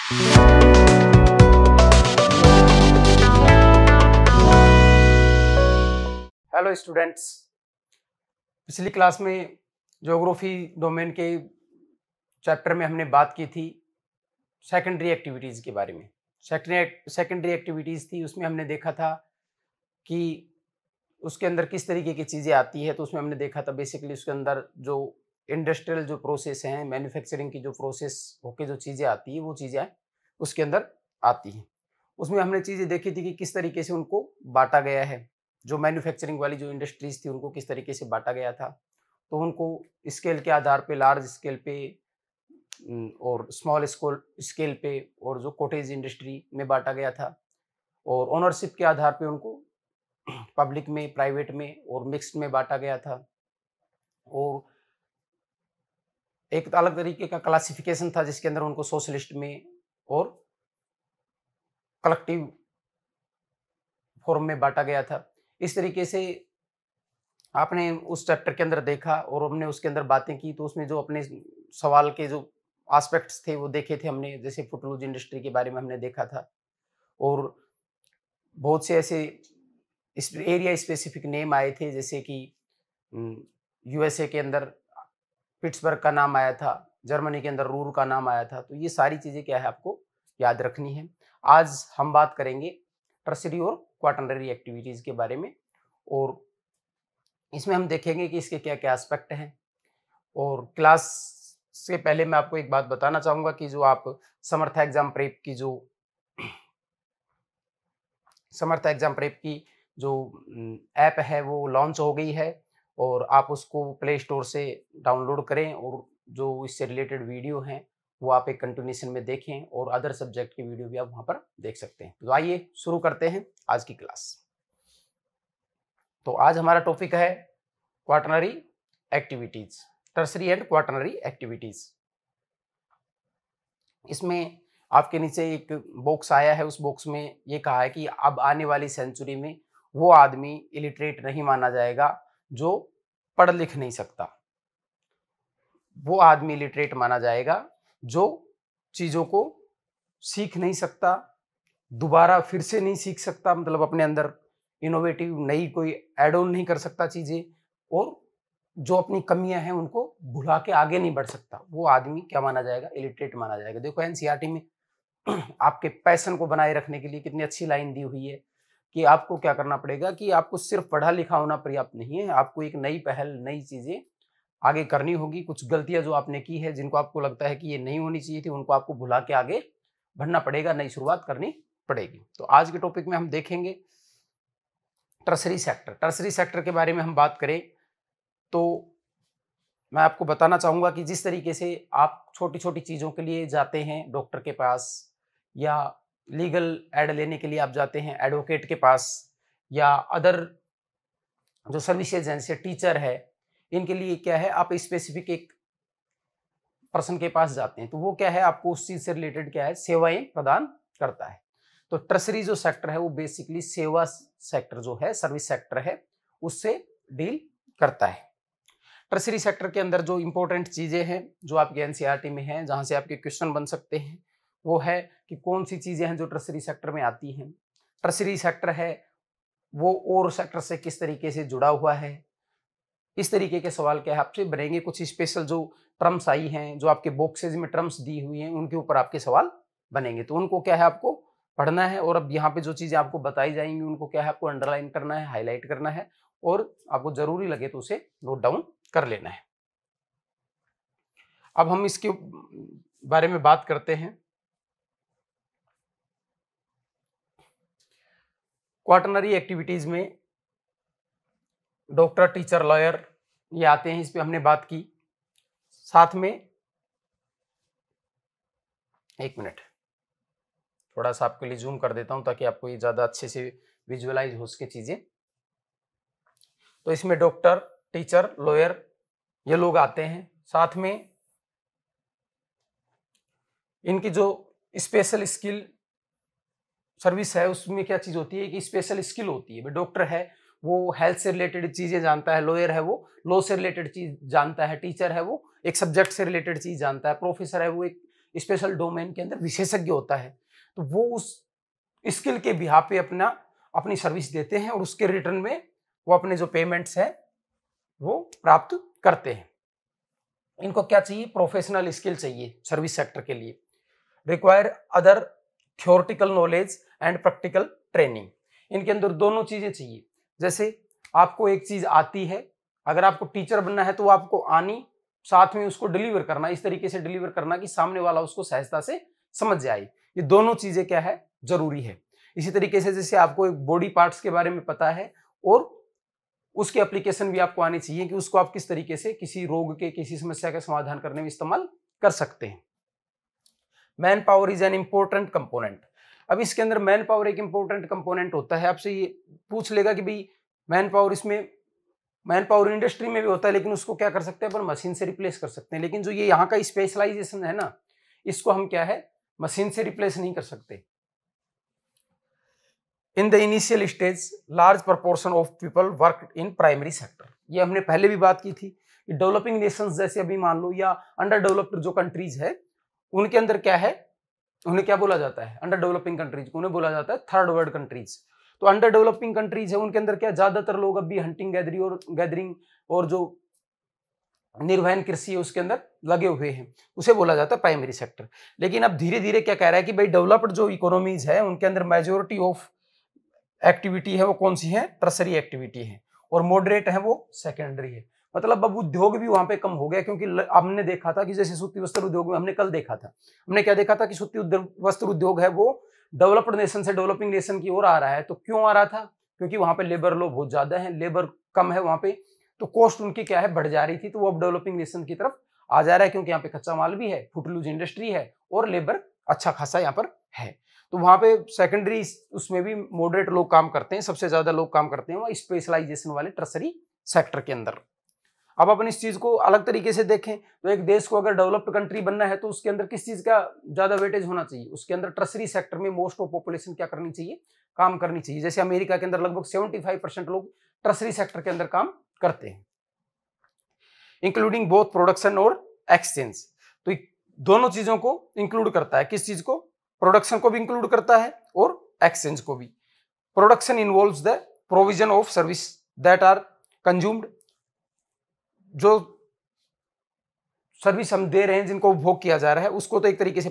Hello students, पिछली class में geography domain के चैप्टर में हमने बात की थी सेकेंडरी एक्टिविटीज़ के बारे में। सेकेंडरी एक्टिविटीज़ थी, उसमें हमने देखा था कि उसके अंदर किस तरीके की चीज़ें आती है। तो उसमें हमने देखा था बेसिकली उसके अंदर जो इंडस्ट्रियल जो प्रोसेस हैं, मैन्युफैक्चरिंग की जो प्रोसेस होके जो चीज़ें आती है वो चीज़ें उसके अंदर आती हैं। उसमें हमने चीज़ें देखी थी कि किस तरीके से उनको बांटा गया है, जो मैन्युफैक्चरिंग वाली जो इंडस्ट्रीज़ थी उनको किस तरीके से बांटा गया था। तो उनको स्केल के आधार पे, लार्ज स्केल पे और स्मॉल स्केल पे और जो कॉटेज इंडस्ट्री में बांटा गया था, और ओनरशिप के आधार पे उनको पब्लिक में, प्राइवेट में और मिक्स्ड में बांटा गया था। और एक अलग तरीके का क्लासिफिकेशन था जिसके अंदर उनको सोशलिस्ट में और कलेक्टिव फॉर्म में बांटा गया था। इस तरीके से आपने उस चैप्टर के अंदर देखा और हमने उसके अंदर बातें की। तो उसमें जो अपने सवाल के जो एस्पेक्ट्स थे वो देखे थे हमने, जैसे फुटलूज इंडस्ट्री के बारे में हमने देखा था, और बहुत से ऐसे इस एरिया स्पेसिफिक नेम आए थे, जैसे कि यूएसए के अंदर पिट्सबर्ग का नाम आया था, जर्मनी के अंदर रूर का नाम आया था। तो ये सारी चीज़ें क्या है आपको याद रखनी है। आज हम बात करेंगे टर्शियरी और क्वाटरनरी एक्टिविटीज़ के बारे में, और इसमें हम देखेंगे कि इसके क्या क्या एस्पेक्ट हैं। और क्लास से पहले मैं आपको एक बात बताना चाहूँगा कि जो आप समर्थ एग्जाम प्रेप की जो ऐप है वो लॉन्च हो गई है, और आप उसको प्ले स्टोर से डाउनलोड करें, और जो इससे रिलेटेड वीडियो हैं वो आप एक कंटिन्यूएशन में देखें, और अदर सब्जेक्ट की वीडियो भी आप वहाँ पर देख सकते हैं। तो आइए शुरू करते हैं आज की क्लास। तो आज हमारा टॉपिक है quaternary activities, tertiary and quaternary activities. इसमें आपके नीचे एक बॉक्स आया है, उस बॉक्स में ये कहा है कि अब आने वाली सेंचुरी में वो आदमी इलिटरेट नहीं माना जाएगा जो पढ़ लिख नहीं सकता। वो आदमी इलिटरेट माना जाएगा जो चीज़ों को सीख नहीं सकता, दोबारा फिर से नहीं सीख सकता, मतलब अपने अंदर इनोवेटिव नई कोई एड ऑन नहीं कर सकता चीज़ें, और जो अपनी कमियां हैं उनको भुला के आगे नहीं बढ़ सकता। वो आदमी क्या माना जाएगा? इलिटरेट माना जाएगा। देखो एनसीईआरटी में आपके पैशन को बनाए रखने के लिए कितनी अच्छी लाइन दी हुई है कि आपको क्या करना पड़ेगा कि आपको सिर्फ पढ़ा लिखा होना पर्याप्त नहीं है, आपको एक नई पहल, नई चीज़ें आगे करनी होगी। कुछ गलतियां जो आपने की है, जिनको आपको लगता है कि ये नहीं होनी चाहिए थी, उनको आपको भुला के आगे बढ़ना पड़ेगा, नई शुरुआत करनी पड़ेगी। तो आज के टॉपिक में हम देखेंगे टर्शरी सेक्टर। टर्शरी सेक्टर के बारे में हम बात करें तो मैं आपको बताना चाहूँगा कि जिस तरीके से आप छोटी छोटी चीज़ों के लिए जाते हैं डॉक्टर के पास, या लीगल एड लेने के लिए आप जाते हैं एडवोकेट के पास, या अदर जो सर्विसेज हैं जैसे टीचर है, इनके लिए क्या है, आप स्पेसिफिक एक पर्सन के पास जाते हैं, तो वो क्या है, आपको उस चीज़ से रिलेटेड क्या है, सेवाएं प्रदान करता है। तो टर्शरी जो सेक्टर है वो बेसिकली सेवा सेक्टर जो है, सर्विस सेक्टर है, उससे डील करता है। टर्शरी सेक्टर के अंदर जो इंपॉर्टेंट चीज़ें हैं जो आपके एनसीईआरटी में हैं, जहाँ से आपके क्वेश्चन बन सकते हैं, वो है कि कौन सी चीज़ें हैं जो टर्शरी सेक्टर में आती हैं। टर्शरी सेक्टर है वो और सेक्टर से किस तरीके से जुड़ा हुआ है। इस तरीके के सवाल क्या है आपसे बनेंगे। कुछ स्पेशल जो टर्म्स आई हैं, जो आपके बॉक्सेज में टर्म्स दी हुई हैं, उनके ऊपर आपके सवाल बनेंगे। तो उनको क्या है आपको पढ़ना है, और अब यहाँ पे जो चीज़ें आपको बताई जाएंगी उनको क्या है आपको अंडरलाइन करना है, हाईलाइट करना है, और आपको जरूरी लगे तो उसे नोट डाउन कर लेना है। अब हम इसके बारे में बात करते हैं। क्वाटरनरी एक्टिविटीज में डॉक्टर, टीचर, लॉयर ये आते हैं, इस पे हमने बात की। साथ में एक मिनट, थोड़ा सा आपके लिए जूम कर देता हूं ताकि आपको ये ज्यादा अच्छे से विजुअलाइज हो सके चीजें। तो इसमें डॉक्टर, टीचर, लॉयर ये लोग आते हैं। साथ में इनकी जो स्पेशल स्किल सर्विस है उसमें क्या चीज होती है कि स्पेशल स्किल होती है। डॉक्टर है वो हेल्थ से रिलेटेड चीजें जानता है, लॉयर है वो लॉ से रिलेटेड चीज जानता है, टीचर है वो एक सब्जेक्ट से रिलेटेड चीज जानता है, प्रोफेसर है वो एक स्पेशल डोमेन के अंदर विशेषज्ञ होता है, तो वो उस स्किल के बिहाफ पे अपनी सर्विस देते हैं और उसके रिटर्न में वो अपने जो पेमेंट्स है वो प्राप्त करते हैं। इनको क्या चाहिए? प्रोफेशनल स्किल चाहिए सर्विस सेक्टर के लिए। Require other theoretical knowledge and practical training. इनके अंदर दोनों चीजें चाहिए। जैसे आपको एक चीज आती है, अगर आपको टीचर बनना है तो आपको आनी, साथ में उसको डिलीवर करना, इस तरीके से डिलीवर करना कि सामने वाला उसको सहजता से समझ जाए। ये दोनों चीजें क्या है? जरूरी है। इसी तरीके से जैसे आपको एक बॉडी पार्ट्स के बारे में पता है और उसकी एप्लीकेशन भी आपको आनी चाहिए कि उसको आप किस तरीके से किसी रोग के, किसी समस्या का समाधान करने में इस्तेमाल कर सकते हैं। Man power is an important component. अब इसके अंदर मैन पावर एक इंपॉर्टेंट कंपोनेंट होता है। आपसे ये पूछ लेगा कि भाई मैन पावर, इसमें मैन पावर इंडस्ट्री में भी होता है, लेकिन उसको क्या कर सकते हैं अपन? मशीन से रिप्लेस कर सकते हैं। लेकिन जो ये यहाँ का स्पेशलाइजेशन है ना, इसको हम क्या है? मशीन से रिप्लेस नहीं कर सकते। In the initial stage large proportion of people work in primary sector. ये हमने पहले भी बात की थी कि डेवलपिंग नेशंस जैसे अभी मान लो या अंडर डेवलप्ड जो कंट्रीज है, उनके अंदर क्या है? उन्हें क्या बोला जाता है? अंडर डेवलपिंग कंट्रीज को उन्हें बोला जाता है थर्ड वर्ल्ड कंट्रीज। तो अंडर डेवलपिंग कंट्रीज है, उनके अंदर क्या ज्यादातर लोग अभी हंटिंग गैदरिंग और जो निर्वहन कृषि है उसके अंदर लगे हुए हैं, उसे बोला जाता है प्राइमरी सेक्टर। लेकिन अब धीरे धीरे क्या कह रहा है कि भाई डेवलप्ड जो इकोनॉमीज है उनके अंदर मेजोरिटी ऑफ एक्टिविटी है वो कौन सी है? टर्सरी एक्टिविटी है, और मॉडरेट है वो सेकेंडरी है। मतलब अब उद्योग भी वहां पे कम हो गया, क्योंकि हमने देखा था कि जैसे सूती वस्त्र उद्योग में हमने कल देखा था, हमने क्या देखा था कि सूती वस्त्र उद्योग है वो डेवलप्ड नेशन से डेवलपिंग नेशन की ओर आ रहा है। तो क्यों आ रहा था? क्योंकि वहां पे लेबर लो बहुत ज्यादा है, लेबर कम है वहां पे, तो कॉस्ट उनकी क्या है? बढ़ जा रही थी। तो वो अब डेवलपिंग नेशन की तरफ आ जा रहा है, क्योंकि यहाँ पे कच्चा माल भी है, फुटलूज इंडस्ट्री है और लेबर अच्छा खासा यहाँ पर है। तो वहां पे सेकेंडरी उसमें भी मॉडरेट लोग काम करते हैं, सबसे ज्यादा लोग काम करते हैं वहाँ स्पेशलाइजेशन वाले टर्सरी सेक्टर के अंदर। अब अपन इस चीज को अलग तरीके से देखें तो एक देश को अगर डेवलप्ड कंट्री बनना है तो उसके अंदर किस चीज का ज्यादा वेटेज होना चाहिए? उसके अंदर टर्सरी सेक्टर में मोस्ट ऑफ पॉपुलेशन क्या करनी चाहिए? काम करनी चाहिए। जैसे अमेरिका के अंदर लगभग 75% लोग टर्सरी सेक्टर के अंदर काम करते हैं, इंक्लूडिंग बोथ प्रोडक्शन और एक्सचेंज। तो दोनों चीजों को इंक्लूड करता है। किस चीज को? प्रोडक्शन को भी इंक्लूड करता है और एक्सचेंज को भी। Production involves the provision of service that are consumed. जो सर्विस हम दे रहे हैं, जिनको उपभोग किया जा रहा है, उसको तो एक तरीके से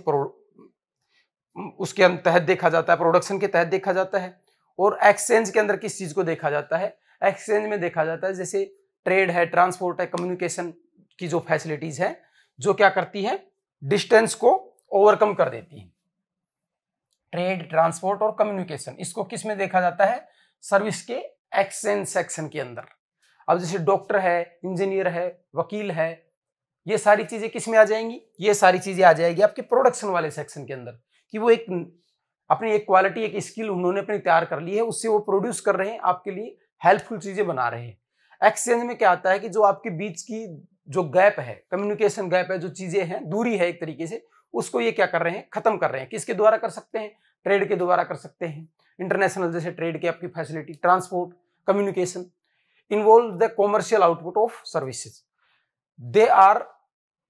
उसके तहत देखा जाता है, प्रोडक्शन के तहत देखा जाता है। और एक्सचेंज के अंदर किस चीज को देखा जाता है? एक्सचेंज में देखा जाता है जैसे ट्रेड है, ट्रांसपोर्ट है, कम्युनिकेशन की जो फैसिलिटीज है, जो क्या करती है? डिस्टेंस को ओवरकम कर देती है। ट्रेड, ट्रांसपोर्ट और कम्युनिकेशन, इसको किस में देखा जाता है? सर्विस के एक्सचेंज सेक्शन के अंदर। अब जैसे डॉक्टर है, इंजीनियर है, वकील है, ये सारी चीजें किस में आ जाएंगी? ये सारी चीजें आ जाएगी आपके प्रोडक्शन वाले सेक्शन के अंदर, कि वो एक अपनी एक क्वालिटी, एक स्किल उन्होंने अपनी तैयार कर ली है, उससे वो प्रोड्यूस कर रहे हैं, आपके लिए हेल्पफुल चीजें बना रहे हैं। एक्सचेंज में क्या आता है कि जो आपके बीच की जो गैप है, कम्युनिकेशन गैप है, जो चीजें हैं, दूरी है एक तरीके से, उसको ये क्या कर रहे हैं? खत्म कर रहे हैं। किसके द्वारा कर सकते हैं? ट्रेड के द्वारा कर सकते हैं। इंटरनेशनल जैसे ट्रेड की आपकी facility, transport, communication involve the commercial output of services. They are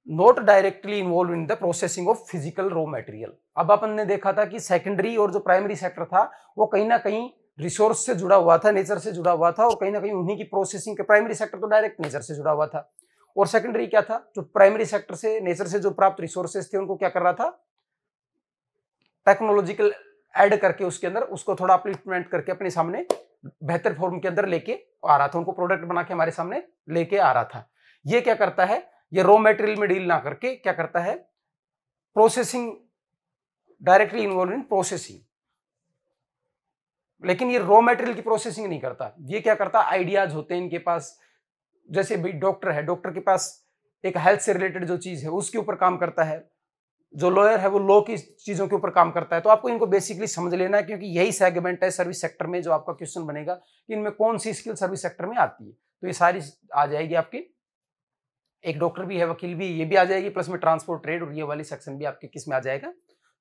not directly involved in the processing of physical raw material. अब अपन ने देखा था कि सेकेंडरी और जो प्राइमरी सेक्टर था वो कहीं ना कहीं रिसोर्स से जुड़ा हुआ था, नेचर से जुड़ा हुआ था, और कहीं ना कहीं उन्हीं की प्रोसेसिंग के, प्राइमरी सेक्टर तो डायरेक्ट नेचर से जुड़ा हुआ था, और सेकेंडरी क्या था? जो प्राइमरी सेक्टर से, नेचर से जो प्राप्त रिसोर्सेज थे, उनको क्या कर रहा था? टेक्नोलॉजिकल ऐड करके उसके अंदर उसको थोड़ा अपलिफ्टमेंट करके अपने सामने बेहतर फॉर्म के अंदर लेके आ रहा था, उनको प्रोडक्ट बना के हमारे सामने लेके आ रहा था। ये क्या करता है? ये रॉ मटेरियल में डील ना करके क्या करता है? Processing, directly involve in processing. लेकिन ये रॉ मटेरियल की प्रोसेसिंग नहीं करता। ये क्या करता? आइडियाज होते हैं इनके पास, जैसे भाई डॉक्टर है, डॉक्टर के पास एक हेल्थ से रिलेटेड जो चीज है उसके ऊपर काम करता है, जो लॉयर है वो लॉ की चीजों के ऊपर काम करता है। तो आपको इनको बेसिकली समझ लेना है, क्योंकि यही सेगमेंट है सर्विस सेक्टर में जो आपका क्वेश्चन बनेगा कि इनमें कौन सी स्किल सर्विस सेक्टर में आती है। तो ये सारी आ जाएगी आपकी, एक डॉक्टर भी है, वकील भी, ये भी आ जाएगी, प्लस में ट्रांसपोर्ट, ट्रेड और ये वाली सेक्शन भी आपके किस में आ जाएगा?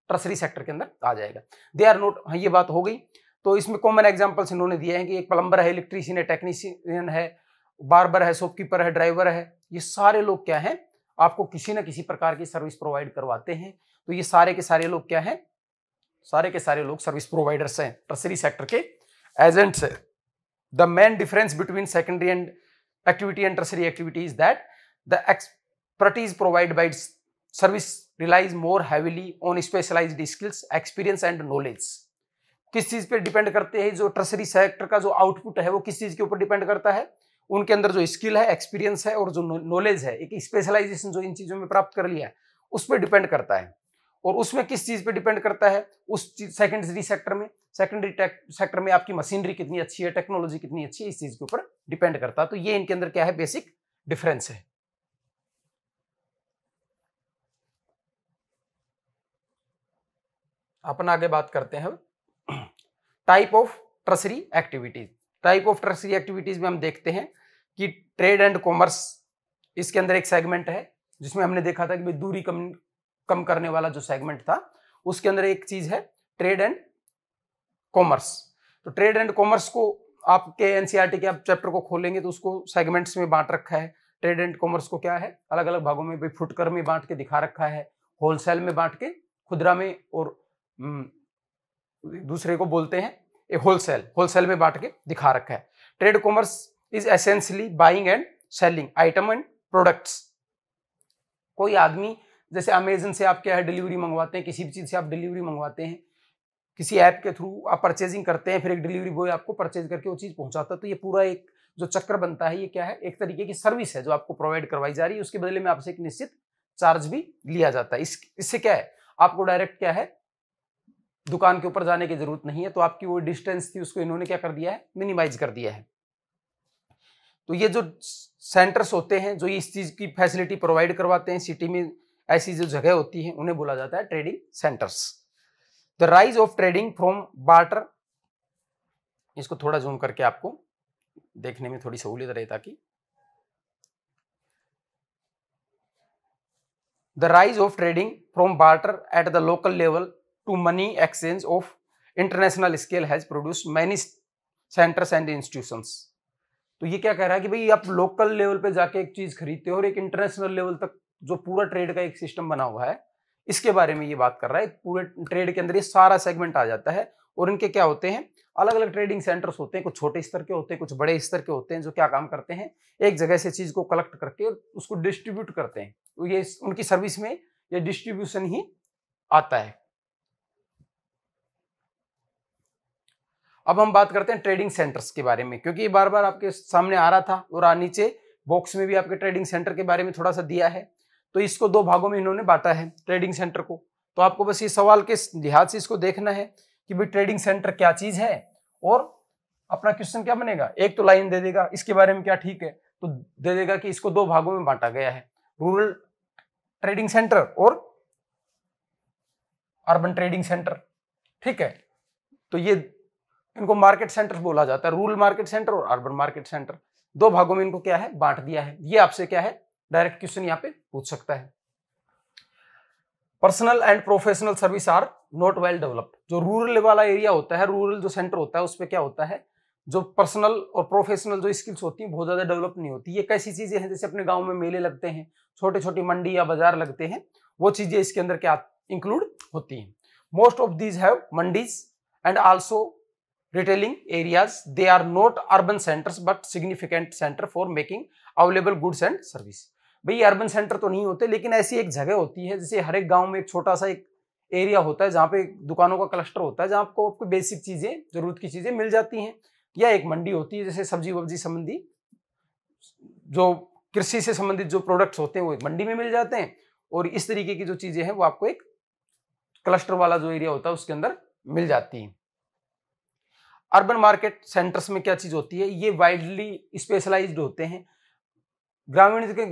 टर्सरी सेक्टर के अंदर आ जाएगा। दे आर नॉट, हाँ ये बात हो गई। तो इसमें कॉमन एग्जांपल्स इन्होंने दिए हैं कि एक प्लम्बर है, इलेक्ट्रीशियन है, टेक्नीशियन है, बार्बर है, शॉपकीपर है, ड्राइवर है, ये सारे लोग क्या हैं? आपको किसी न किसी प्रकार की सर्विस प्रोवाइड करवाते हैं। तो ये सारे के सारे लोग क्या हैं, सारे के सारे लोग सर्विस प्रोवाइडर्स हैं, टर्सरी सेक्टर के एजेंट्स हैं। The main difference between secondary and activity and tertiary activity is that the expertise provide by service relies more heavily on specialised skills, experience and knowledge. किस चीज पे depend करते हैं, जो tertiary sector का जो आउटपुट है वो किस चीज के ऊपर डिपेंड करता है, उनके अंदर जो स्किल है, एक्सपीरियंस है और जो नॉलेज है, एक स्पेशलाइजेशन जो इन चीजों में प्राप्त कर लिया है उस पर डिपेंड करता है। और उसमें किस चीज पे डिपेंड करता है, उस सेकेंडरी सेक्टर में, सेकेंडरी सेक्टर में आपकी मशीनरी कितनी अच्छी है, टेक्नोलॉजी कितनी अच्छी है, इस चीज के ऊपर डिपेंड करता है। तो ये इनके अंदर क्या है, बेसिक डिफरेंस है। अपन आगे बात करते हैं type of tertiary activities. Type of tertiary activities में हम देखते हैं कि ट्रेड एंड कॉमर्स, इसके अंदर एक सेगमेंट है जिसमें हमने देखा था कि भाई दूरी कम करने वाला जो सेगमेंट था, उसके अंदर एक चीज है ट्रेड एंड कॉमर्स। तो ट्रेड एंड कॉमर्स को आपके एनसीईआरटी के आप चैप्टर को खोलेंगे तो उसको सेगमेंट्स में बांट रखा है। ट्रेड एंड कॉमर्स को क्या है, अलग अलग भागों में, फुटकर में बांट के दिखा रखा है, होलसेल में बांट के, खुदरा में, और दूसरे को बोलते हैं होलसेल में बांट के दिखा रखा है। Trade commerce is essentially buying and selling item and products. कोई आदमी जैसे अमेजन से आप क्या है डिलीवरी मंगवाते हैं, किसी भी चीज से आप डिलीवरी मंगवाते हैं, किसी ऐप के थ्रू आप परचेजिंग करते हैं, फिर एक डिलीवरी बॉय आपको परचेज करके वो चीज पहुंचाता है। तो ये पूरा एक जो चक्कर बनता है, ये क्या है, एक तरीके की सर्विस है जो आपको प्रोवाइड करवाई जा रही है, उसके बदले में आपसे एक निश्चित चार्ज भी लिया जाता है। इससे क्या है, आपको डायरेक्ट क्या है, दुकान के ऊपर जाने की जरूरत नहीं है। तो आपकी वो डिस्टेंस थी उसको इन्होंने क्या कर दिया है, मिनिमाइज कर दिया है। तो ये जो सेंटर्स होते हैं जो इस चीज की फैसिलिटी प्रोवाइड करवाते हैं, सिटी में ऐसी जो जगह होती है उन्हें बोला जाता है trading centres. The rise of trading from barter, इसको थोड़ा जूम करके आपको देखने में थोड़ी सहूलियत रहे ताकि। The rise of trading from barter at the local level to money exchange of international scale has produced many centres and institutions. तो ये क्या कह रहा है कि भाई आप लोकल लेवल पे जाके एक चीज खरीदते हो और एक इंटरनेशनल लेवल तक जो पूरा ट्रेड का एक सिस्टम बना हुआ है, इसके बारे में ये बात कर रहा है। पूरे ट्रेड के अंदर ये सारा सेगमेंट आ जाता है और इनके क्या होते हैं, अलग अलग ट्रेडिंग सेंटर्स होते हैं, कुछ छोटे स्तर के होते हैं, कुछ बड़े स्तर के होते हैं, जो क्या काम करते हैं, एक जगह से चीज को कलेक्ट करके उसको डिस्ट्रीब्यूट करते हैं। तो ये उनकी सर्विस में ये डिस्ट्रीब्यूशन ही आता है। अब हम बात करते हैं ट्रेडिंग सेंटर्स के बारे में, क्योंकि ये बार बार आपके सामने आ रहा था और नीचे बॉक्स में भी आपके ट्रेडिंग सेंटर के बारे में थोड़ा सा दिया है। तो इसको दो भागों में इन्होंने बांटा है ट्रेडिंग सेंटर को। तो आपको बस ये सवाल के लिहाज से इसको देखना है कि भाई ट्रेडिंग सेंटर क्या चीज है, और अपना क्वेश्चन क्या बनेगा, एक तो लाइन दे देगा इसके बारे में क्या ठीक है, तो दे देगा कि इसको दो भागों में बांटा गया है, रूरल ट्रेडिंग सेंटर और अर्बन ट्रेडिंग सेंटर। ठीक है, तो ये इनको मार्केट सेंटर बोला जाता है, रूरल मार्केट सेंटर और अर्बन मार्केट सेंटर। दो भागों में इनको क्या है, बांट दिया है। ये आपसे क्या है, डायरेक्ट क्वेश्चन यहाँ पे पूछ सकता है। Personal and professional service are not well developed. जो रूरल वाला एरिया होता है, रूरल जो सेंटर होता है, उसपे क्या होता है, जो पर्सनल और प्रोफेशनल जो स्किल्स होती हैं बहुत ज्यादा डेवलप नहीं होती। ये कैसी चीजें हैं, जैसे अपने गांव में मेले लगते हैं, छोटे छोटी मंडी या बाजार लगते हैं, वो चीजें इसके अंदर क्या इंक्लूड होती हैं। Most of these have mandis and also retailing areas. They are not urban centers but significant center for making available goods and service. भाई अर्बन सेंटर तो नहीं होते, लेकिन ऐसी एक जगह होती है, जैसे हर एक गांव में एक छोटा सा एक एरिया होता है जहां पे दुकानों का क्लस्टर होता है, जहां आपको बेसिक चीजें, जरूरत की चीजें मिल जाती हैं। या एक मंडी होती है, जैसे सब्जी वब्जी संबंधी जो कृषि से संबंधित जो प्रोडक्ट्स होते हैं वो एक मंडी में मिल जाते हैं, और इस तरीके की जो चीजें हैं वो आपको एक क्लस्टर वाला जो एरिया होता है उसके अंदर मिल जाती है। अर्बन मार्केट सेंटर्स में क्या चीज होती है, ये वाइडली स्पेशलाइज्ड होते हैं। ग्रामीण के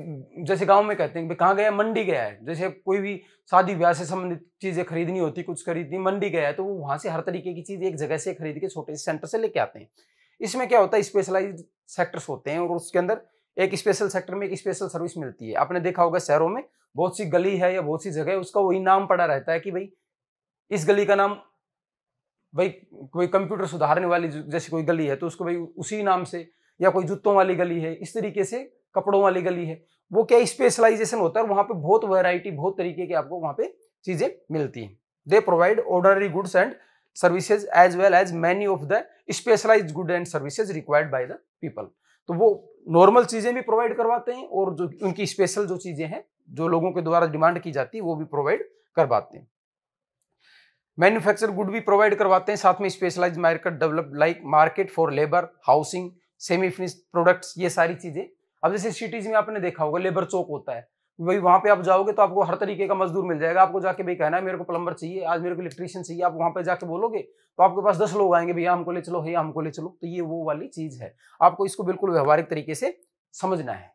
जैसे गांव में कहते हैं कि कहाँ गया, मंडी गया है। जैसे कोई भी शादी ब्याह से संबंधित चीजें खरीदनी होती, कुछ खरीदनी, मंडी गया है, तो वो वहां से हर तरीके की चीज एक जगह से खरीद के छोटे से सेंटर से लेके आते हैं। इसमें क्या होता है, स्पेशलाइज्ड सेक्टर्स होते हैं, और उसके अंदर एक स्पेशल सेक्टर में एक स्पेशल सर्विस मिलती है। आपने देखा होगा शहरों में बहुत सी गली है या बहुत सी जगह उसका वही नाम पड़ा रहता है कि भाई इस गली का नाम, भाई कोई कंप्यूटर सुधारने वाली जैसे कोई गली है तो उसको भाई उसी नाम से, या कोई जूतों वाली गली है, इस तरीके से कपड़ों वाली गली है, वो क्या स्पेशलाइजेशन होता है। वहां पे बहुत वैरायटी, बहुत तरीके के आपको वहां पे चीजें मिलती हैं। They provide ordinary goods and services as well as many of the specialised good and services required by the people. तो वो नॉर्मल चीजें भी प्रोवाइड करवाते हैं और जो उनकी स्पेशल जो चीजें हैं जो लोगों के द्वारा डिमांड की जाती है वो भी प्रोवाइड करवाते हैं। मैन्युफैक्चर गुड भी प्रोवाइड करवाते हैं, साथ में specialised market develop like market for labour, housing, semi finished products, ये सारी चीजें। अब जैसे सिटीज में आपने देखा होगा लेबर चौक होता है, वही वहां पे आप जाओगे तो आपको हर तरीके का मजदूर मिल जाएगा। आपको जाके भाई कहना है मेरे को प्लम्बर चाहिए, आज मेरे को इलेक्ट्रीशियन चाहिए, आप वहां पे जाके बोलोगे तो आपके पास 10 लोग आएंगे, भैया हमको ले चलो, भैया हमको ले चलो। तो ये वो वाली चीज है, आपको इसको बिल्कुल व्यवहारिक तरीके से समझना है,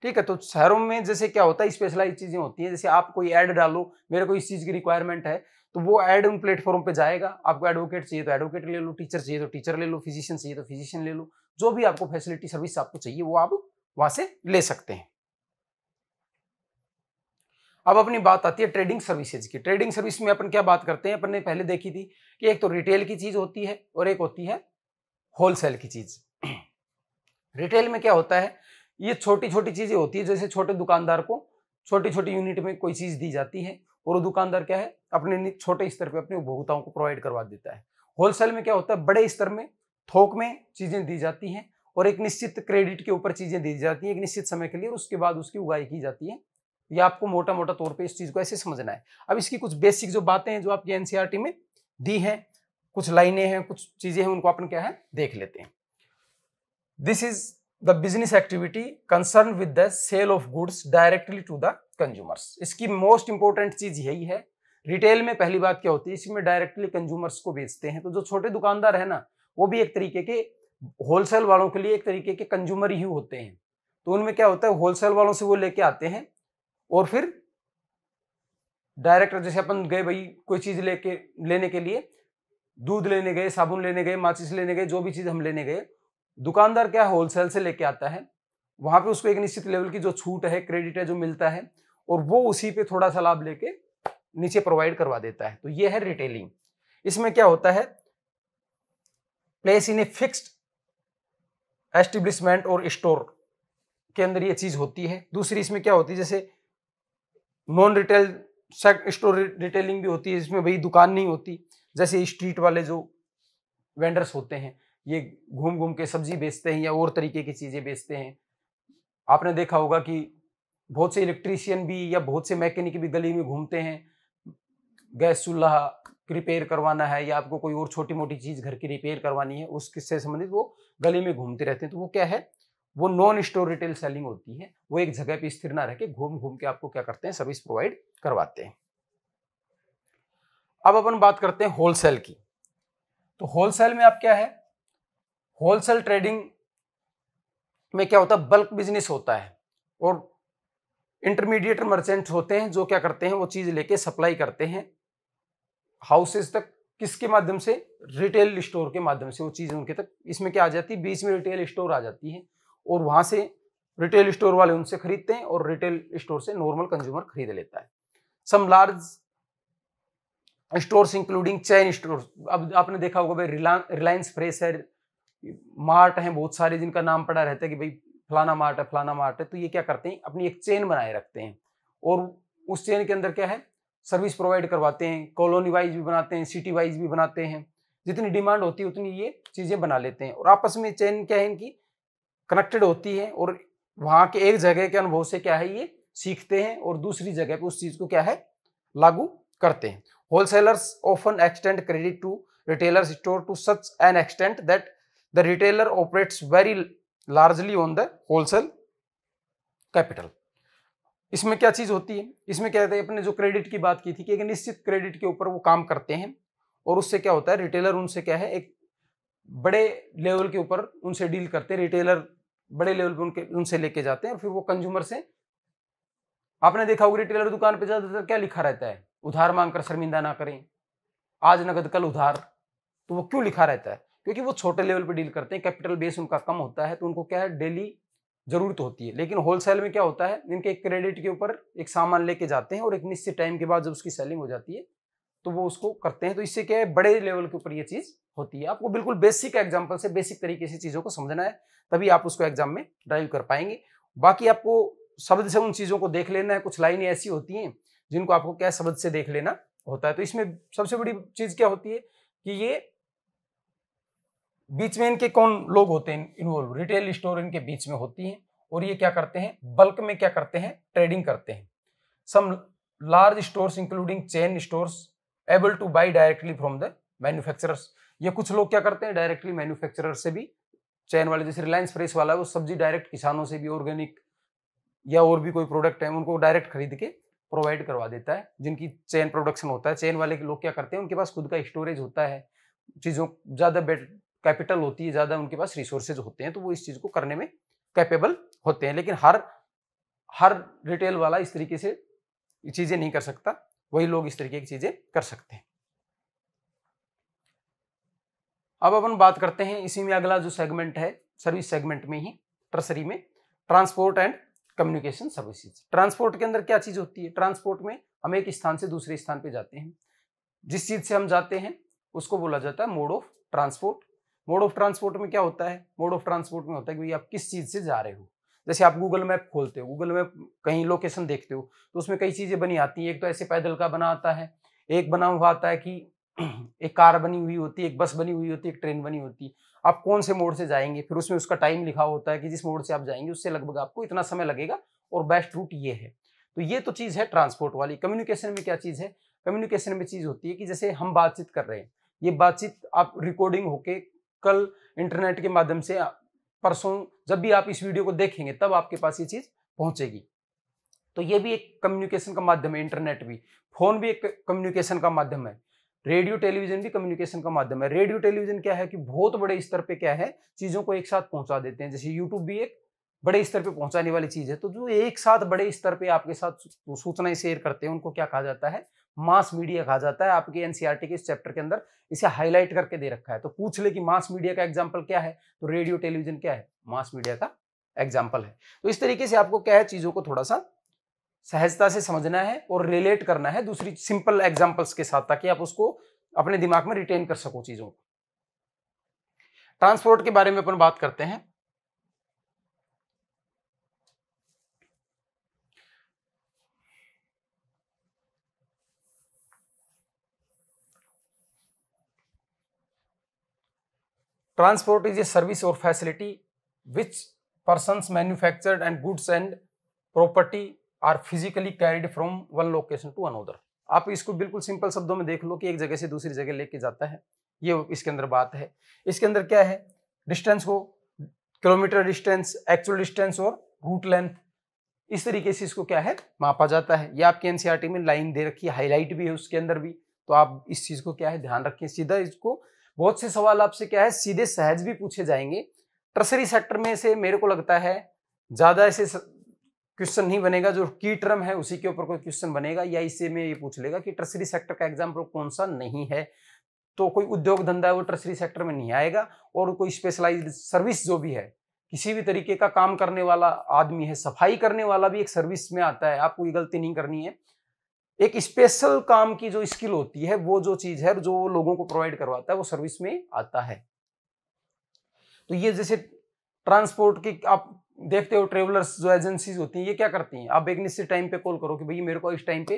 ठीक है। तो शहरों में जैसे क्या होता है स्पेशलाइज चीजें होती हैं, जैसे आप कोई ऐड डालो, मेरे को इस चीज की रिक्वायरमेंट है, तो वो ऐड उन प्लेटफॉर्म पे जाएगा। आपको एडवोकेट चाहिए तो एडवोकेट ले लो, टीचर चाहिए तो टीचर ले लो, फिजिशियन चाहिए तो फिजिशियन ले लो, जो भी आपको फैसिलिटी सर्विस आपको चाहिए वो आप वहां से ले सकते हैं। अब अपनी बात आती है ट्रेडिंग सर्विसेज की। ट्रेडिंग सर्विस में अपन क्या बात करते हैं, अपन ने पहले देखी थी कि एक तो रिटेल की चीज होती है और एक होती है होलसेल की चीज। रिटेल में क्या होता है, ये छोटी छोटी चीजें होती है, जैसे छोटे दुकानदार को छोटी छोटी यूनिट में कोई चीज दी जाती है और वो दुकानदार क्या है अपने छोटे स्तर पे अपने उपभोक्ताओं को प्रोवाइड करवा देता है। होलसेल में क्या होता है, बड़े स्तर में थोक में चीजें दी जाती हैं और एक निश्चित क्रेडिट के ऊपर चीजें दी जाती हैं एक निश्चित समय के लिए, और उसके बाद उसकी उगाई की जाती है। ये आपको मोटा मोटा तौर पे इस चीज को ऐसे समझना है। अब इसकी कुछ बेसिक जो बातें हैं जो आपकी एनसीईआरटी में दी हैं, कुछ लाइनें हैं, कुछ चीजें हैं, उनको अपन क्या है देख लेते हैं। This is the business activity concern with the sale of goods directly to the consumers. इसकी मोस्ट इंपॉर्टेंट चीज यही है। रिटेल में पहली बात क्या होती है, इसमें डायरेक्टली कंज्यूमर्स को बेचते हैं। तो जो छोटे दुकानदार है ना, वो भी एक तरीके के होलसेल वालों के लिए एक तरीके के कंज्यूमर ही होते हैं। तो उनमें क्या होता है, होलसेल वालों से वो लेके आते हैं और फिर डायरेक्ट जैसे अपन गए भाई कोई चीज लेने के लिए, दूध लेने गए, साबुन लेने गए, माचिस लेने गए, जो भी चीज हम लेने गए, दुकानदार क्या है होलसेल से लेके आता है, वहां पे उसको एक निश्चित लेवल की जो छूट है, क्रेडिट है जो मिलता है, और वो उसी पे थोड़ा सा लाभ लेके नीचे प्रोवाइड करवा देता है। तो ये है रिटेलिंग। इसमें क्या होता है, place in a fixed establishment और स्टोर के अंदर ये चीज होती है। दूसरी इसमें क्या होती है, जैसे नॉन रिटेल स्टोर रिटेलिंग भी होती है, इसमें भाई दुकान नहीं होती। जैसे स्ट्रीट वाले जो वेंडर्स होते हैं, ये घूम घूम के सब्जी बेचते हैं या और तरीके की चीजें बेचते हैं। आपने देखा होगा कि बहुत से इलेक्ट्रीशियन भी या बहुत से मैकेनिक भी गली में घूमते हैं, गैस चूल्हा रिपेयर करवाना है या आपको कोई और छोटी मोटी चीज घर की रिपेयर करवानी है, उससे संबंधित वो गली में घूमते रहते हैं। तो वो क्या है, वो नॉन स्टोर रिटेल सेलिंग होती है। वो एक जगह पे स्थिर ना रह के घूम घूम के आपको क्या करते हैं, सर्विस प्रोवाइड करवाते हैं। अब अपन बात करते हैं होलसेल की। तो होलसेल में आप क्या है, होलसेल ट्रेडिंग में क्या होता है, बल्क बिजनेस होता है और इंटरमीडिएट मर्चेंट होते हैं जो क्या करते हैं, वो चीज लेके सप्लाई करते हैं हाउसेज तक। किसके माध्यम से, रिटेल स्टोर के माध्यम से वो चीज उनके तक। इसमें क्या आ जाती है, बीच में रिटेल स्टोर आ जाती है और वहां से रिटेल स्टोर वाले उनसे खरीदते हैं और रिटेल स्टोर से नॉर्मल कंज्यूमर खरीद लेता है। Some large stores including chain store. अब आपने देखा होगा भाई रिलायंस फ्रेश है, मार्ट है बहुत सारे जिनका नाम पड़ा रहता है कि भाई फलाना मार्ट है फलाना मार्ट है। तो ये क्या करते हैं, अपनी एक चेन बनाए रखते हैं और उस चेन के अंदर क्या है, सर्विस प्रोवाइड करवाते हैं। कॉलोनी वाइज भी बनाते हैं, सिटी वाइज भी बनाते हैं, जितनी डिमांड होती है उतनी ये चीजें बना लेते हैं। और आपस में चेन क्या है इनकी कनेक्टेड होती है और वहां के एक जगह के अनुभव से क्या है ये सीखते हैं और दूसरी जगह पे उस चीज को क्या है लागू करते हैं। Wholesalers often extend credit to retailers store to such an extent that the retailer operates very largely on the wholesale capital. इसमें क्या चीज होती है, इसमें क्या कहते हैं, अपने जो क्रेडिट की बात की थी कि एक निश्चित क्रेडिट के ऊपर वो काम करते हैं और उससे क्या होता है, रिटेलर उनसे क्या है एक बड़े लेवल के ऊपर उनसे डील करते हैं। रिटेलर बड़े लेवल पे उनसे लेके जाते हैं और फिर वो कंज्यूमर से, आपने देखा होगा रिटेलर दुकान पे ज्यादातर क्या लिखा रहता है, उधार मांगकर शर्मिंदा ना करें, आज नगद कल उधार। तो वो क्यों लिखा रहता है, क्योंकि वो छोटे लेवल पे डील करते हैं, कैपिटल बेस उनका कम होता है, तो उनको क्या है डेली जरूरत होती है। लेकिन होलसेल में क्या होता है, इनके क्रेडिट के ऊपर एक सामान लेके जाते हैं और एक निश्चित टाइम के बाद जब उसकी सेलिंग हो जाती है तो वो उसको करते हैं। तो इससे क्या है, बड़े लेवल के ऊपर ये चीज होती है। आपको बिल्कुल बेसिक एग्जांपल से बेसिक तरीके से चीजों को समझना है, तभी आप उसको एग्जाम में ड्राइव कर पाएंगे। बाकी आपको शब्द से उन चीजों को देख लेना है। कुछ लाइनें ऐसी होती हैं जिनको आपको क्या शब्द से देख लेना होता है। तो इसमें सबसे बड़ी चीज क्या होती है कि ये बीच में इनके कौन लोग होते हैं इन्वॉल्व, रिटेल स्टोर इनके बीच में होती हैं और ये क्या करते हैं, बल्क में क्या करते हैं, ट्रेडिंग करते हैं। Some large stores including chain stores able to buy directly from the manufacturers, ये कुछ लोग क्या करते हैं डायरेक्टली मैन्युफैक्चरर से भी, चेन वाले जैसे रिलायंस फ्रेश वाला है वो सब्जी डायरेक्ट किसानों से भी, ऑर्गेनिक या और भी कोई प्रोडक्ट है उनको डायरेक्ट खरीद के प्रोवाइड करवा देता है। जिनकी चेन प्रोडक्शन होता है, चेन वाले के लोग क्या करते हैं, उनके पास खुद का स्टोरेज होता है, चीज़ों ज़्यादा कैपिटल होती है, ज़्यादा उनके पास रिसोर्सेज होते हैं, तो वो इस चीज़ को करने में कैपेबल होते हैं। लेकिन हर रिटेल वाला इस तरीके से चीज़ें नहीं कर सकता, वही लोग इस तरीके की चीज़ें कर सकते हैं। अब अपन बात करते हैं इसी में अगला जो सेगमेंट है सर्विस सेगमेंट में ही, टर्सरी में, transport and communication services. Transport के अंदर क्या चीज होती है, ट्रांसपोर्ट में हम एक स्थान से दूसरे स्थान पे जाते हैं, जिस चीज से हम जाते हैं उसको बोला जाता है mode of transport. Mode of transport में क्या होता है, मोड ऑफ ट्रांसपोर्ट में होता है कि भाई आप किस चीज से जा रहे हो। जैसे आप गूगल मैप खोलते हो, गूगल मैप कहीं लोकेशन देखते हो तो उसमें कई चीजें बनी आती है, एक तो ऐसे पैदल का बना आता है, एक बना हुआ आता है कि एक कार बनी हुई होती है, एक बस बनी हुई होती है, एक ट्रेन बनी होती है, आप कौन से मोड से जाएंगे, फिर उसमें उसका टाइम लिखा होता है कि जिस मोड से आप जाएंगे उससे लगभग आपको इतना समय लगेगा और बेस्ट रूट ये है। तो ये तो चीज है ट्रांसपोर्ट वाली। कम्युनिकेशन में क्या चीज है, कम्युनिकेशन में चीज होती है कि जैसे हम बातचीत कर रहे हैं, ये बातचीत आप रिकॉर्डिंग होके कल इंटरनेट के माध्यम से परसों जब भी आप इस वीडियो को देखेंगे तब आपके पास ये चीज पहुंचेगी। तो ये भी एक कम्युनिकेशन का माध्यम है, इंटरनेट भी, फोन भी एक कम्युनिकेशन का माध्यम है, रेडियो टेलीविजन भी कम्युनिकेशन का माध्यम है। रेडियो टेलीविजन क्या है कि बहुत बड़े स्तर पे क्या है चीजों को एक साथ पहुंचा देते हैं, जैसे यूट्यूब भी एक बड़े स्तर पे पहुंचाने वाली चीज है। तो जो एक साथ बड़े स्तर पे आपके साथ सूचनाएं शेयर करते हैं उनको क्या कहा जाता है, मास मीडिया कहा जाता है। आपके एनसीईआरटी के इस चैप्टर के अंदर इसे हाईलाइट करके दे रखा है। तो पूछ ले कि मास मीडिया का एग्जाम्पल क्या है, तो रेडियो टेलीविजन क्या है, मास मीडिया का एग्जाम्पल है। तो इस तरीके से आपको क्या है चीजों को थोड़ा सा सहजता से समझना है और रिलेट करना है दूसरी सिंपल एग्जाम्पल्स के साथ, ताकि आप उसको अपने दिमाग में रिटेन कर सको चीजों को। ट्रांसपोर्ट के बारे में अपन बात करते हैं। ट्रांसपोर्ट इज ए सर्विस और facility which persons manufactured and goods and property are physically carried from one location to another। आप इसको बिल्कुल सिंपल शब्दों में देख लो कि एक जगह से दूसरी जगह लेके जाता है, ये इसके अंदर बात है। इसके अंदर क्या है, डिस्टेंस को किलोमीटर डिस्टेंस, एक्चुअल डिस्टेंस और रूट लेंथ, इस तरीके से इसको क्या है मापा जाता है। ये आपके एनसीईआरटी में लाइन दे रखी है, हाईलाइट भी है उसके अंदर भी, तो आप इस चीज को क्या है ध्यान रखें। सीधा इसको बहुत से सवाल आपसे क्या है सीधे सहज भी पूछे जाएंगे। टर्सरी सेक्टर में से मेरे को लगता है ज्यादा ऐसे क्वेश्चन नहीं बनेगा, जो की टर्म है उसी के ऊपर कोई क्वेश्चन बनेगा, या इससे में ये पूछ लेगा कि टर्सरी सेक्टर का एग्जाम्पल कौन सा नहीं है। तो कोई उद्योग धंधा है वो टर्सरी सेक्टर में नहीं आएगा, और कोई स्पेशलाइज्ड सर्विस जो भी है, किसी भी तरीके का काम करने वाला आदमी है, सफाई करने वाला भी एक सर्विस में आता है, आपको ये गलती नहीं करनी है। एक स्पेशल काम की जो स्किल होती है, वो जो चीज है जो लोगों को प्रोवाइड करवाता है, वो सर्विस में आता है। तो ये जैसे ट्रांसपोर्ट की आप देखते हो, ट्रेवलर्स जो एजेंसीज होती हैं ये क्या करती हैं, आप एक निश्चित टाइम पे कॉल करो कि भैया मेरे को इस टाइम पे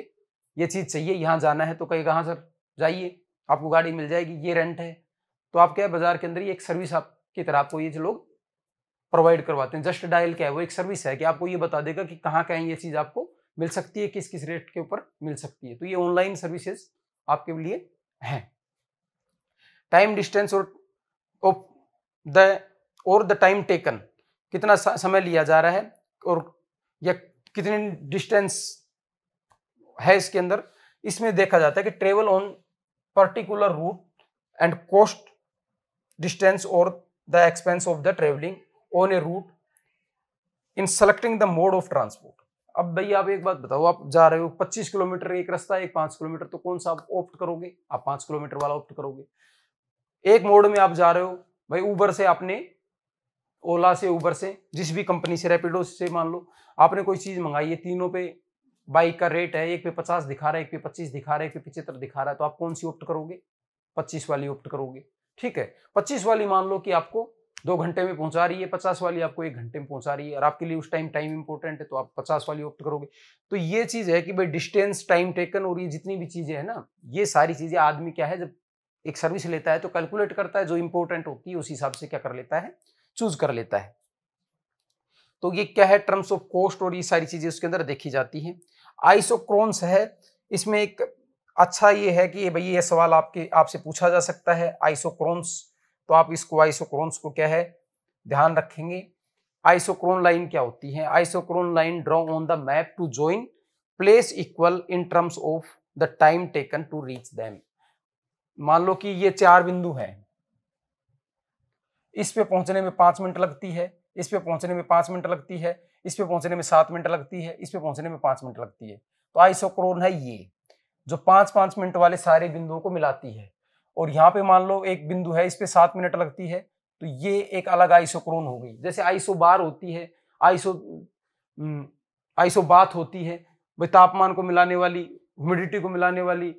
ये चीज चाहिए, यहाँ जाना है, तो कहेगा हाँ सर जाइए, आपको गाड़ी मिल जाएगी, ये रेंट है। तो आप क्या है बाजार के अंदर ये एक सर्विस आपकी तरह आपको ये लोग प्रोवाइड करवाते हैं। जस्ट डायल क्या है, वो एक सर्विस है कि आपको ये बता देगा कि कहाँ कहीं ये चीज आपको मिल सकती है, किस किस रेट के ऊपर मिल सकती है। तो ये ऑनलाइन सर्विसेज आपके लिए है। टाइम डिस्टेंस और द टाइम टेकन, कितना समय लिया जा रहा है और या कितनी डिस्टेंस है इसके अंदर, इसमें देखा जाता है कि travel on particular route and cost distance और the expense of the travelling on a route in selecting the mode of transport. अब भैया आप एक बात बताओ, आप जा रहे हो 25 किलोमीटर एक रास्ता, एक 5 किलोमीटर, तो कौन सा आप ऑप्ट करोगे, आप 5 किलोमीटर वाला ऑप्ट करोगे। एक मोड में आप जा रहे हो भाई, ऊबर से आपने, ओला से, ऊबर से, जिस भी कंपनी से, रैपिडो से मान लो आपने कोई चीज मंगाई है, तीनों पे बाइक का रेट है, एक पे 50 दिखा रहा है, एक पे 25 दिखा रहा है, एक पे 75 दिखा रहा है, तो आप कौन सी ऑप्ट करोगे, 25 वाली ऑप्ट करोगे। ठीक है, 25 वाली मान लो कि आपको 2 घंटे में पहुंचा रही है, 50 वाली आपको 1 घंटे में पहुंचा रही है, और आपके लिए उस टाइम इंपॉर्टेंट है तो आप 50 वाली ऑप्ट करोगे। तो ये चीज है कि भाई डिस्टेंस, टाइम टेकन और ये जितनी भी चीजें हैं ना, ये सारी चीजें आदमी क्या है, जब एक सर्विस लेता है तो कैलकुलेट करता है, जो इंपॉर्टेंट होती है उस हिसाब से क्या कर लेता है, चूज कर लेता है। तो ये क्या है, टर्म्स ऑफ कॉस्ट और ये सारी चीजें उसके अंदर देखी जाती हैं। आइसोक्रोन्स है, इसमें एक अच्छा ये है कि भाई ये सवाल आपसे पूछा जा सकता है, आइसोक्रोन्स, तो आप इसको आइसोक्रोन्स को क्या है ध्यान रखेंगे। आइसोक्रोन लाइन क्या होती है, isochrone line draw on the map to join place equal in terms of the time taken to reach them. मान लो कि ये 4 बिंदु हैं, इस पे पहुंचने में 5 मिनट लगती है, इस पे पहुंचने में 5 मिनट लगती है, इस पे पहुंचने में 7 मिनट लगती है, इस पे पहुंचने में 5 मिनट लगती है। तो आइसोक्रोन है ये जो 5-5 मिनट वाले सारे बिंदुओं को मिलाती है। और यहाँ पे मान लो एक बिंदु है, इस पे 7 मिनट लगती है, तो ये एक अलग आइसोक्रोन हो गई। जैसे आइसोबार होती है, आइसोबाथ होती है, भाई तापमान को मिलाने वाली, ह्यूमिडिटी को मिलाने वाली,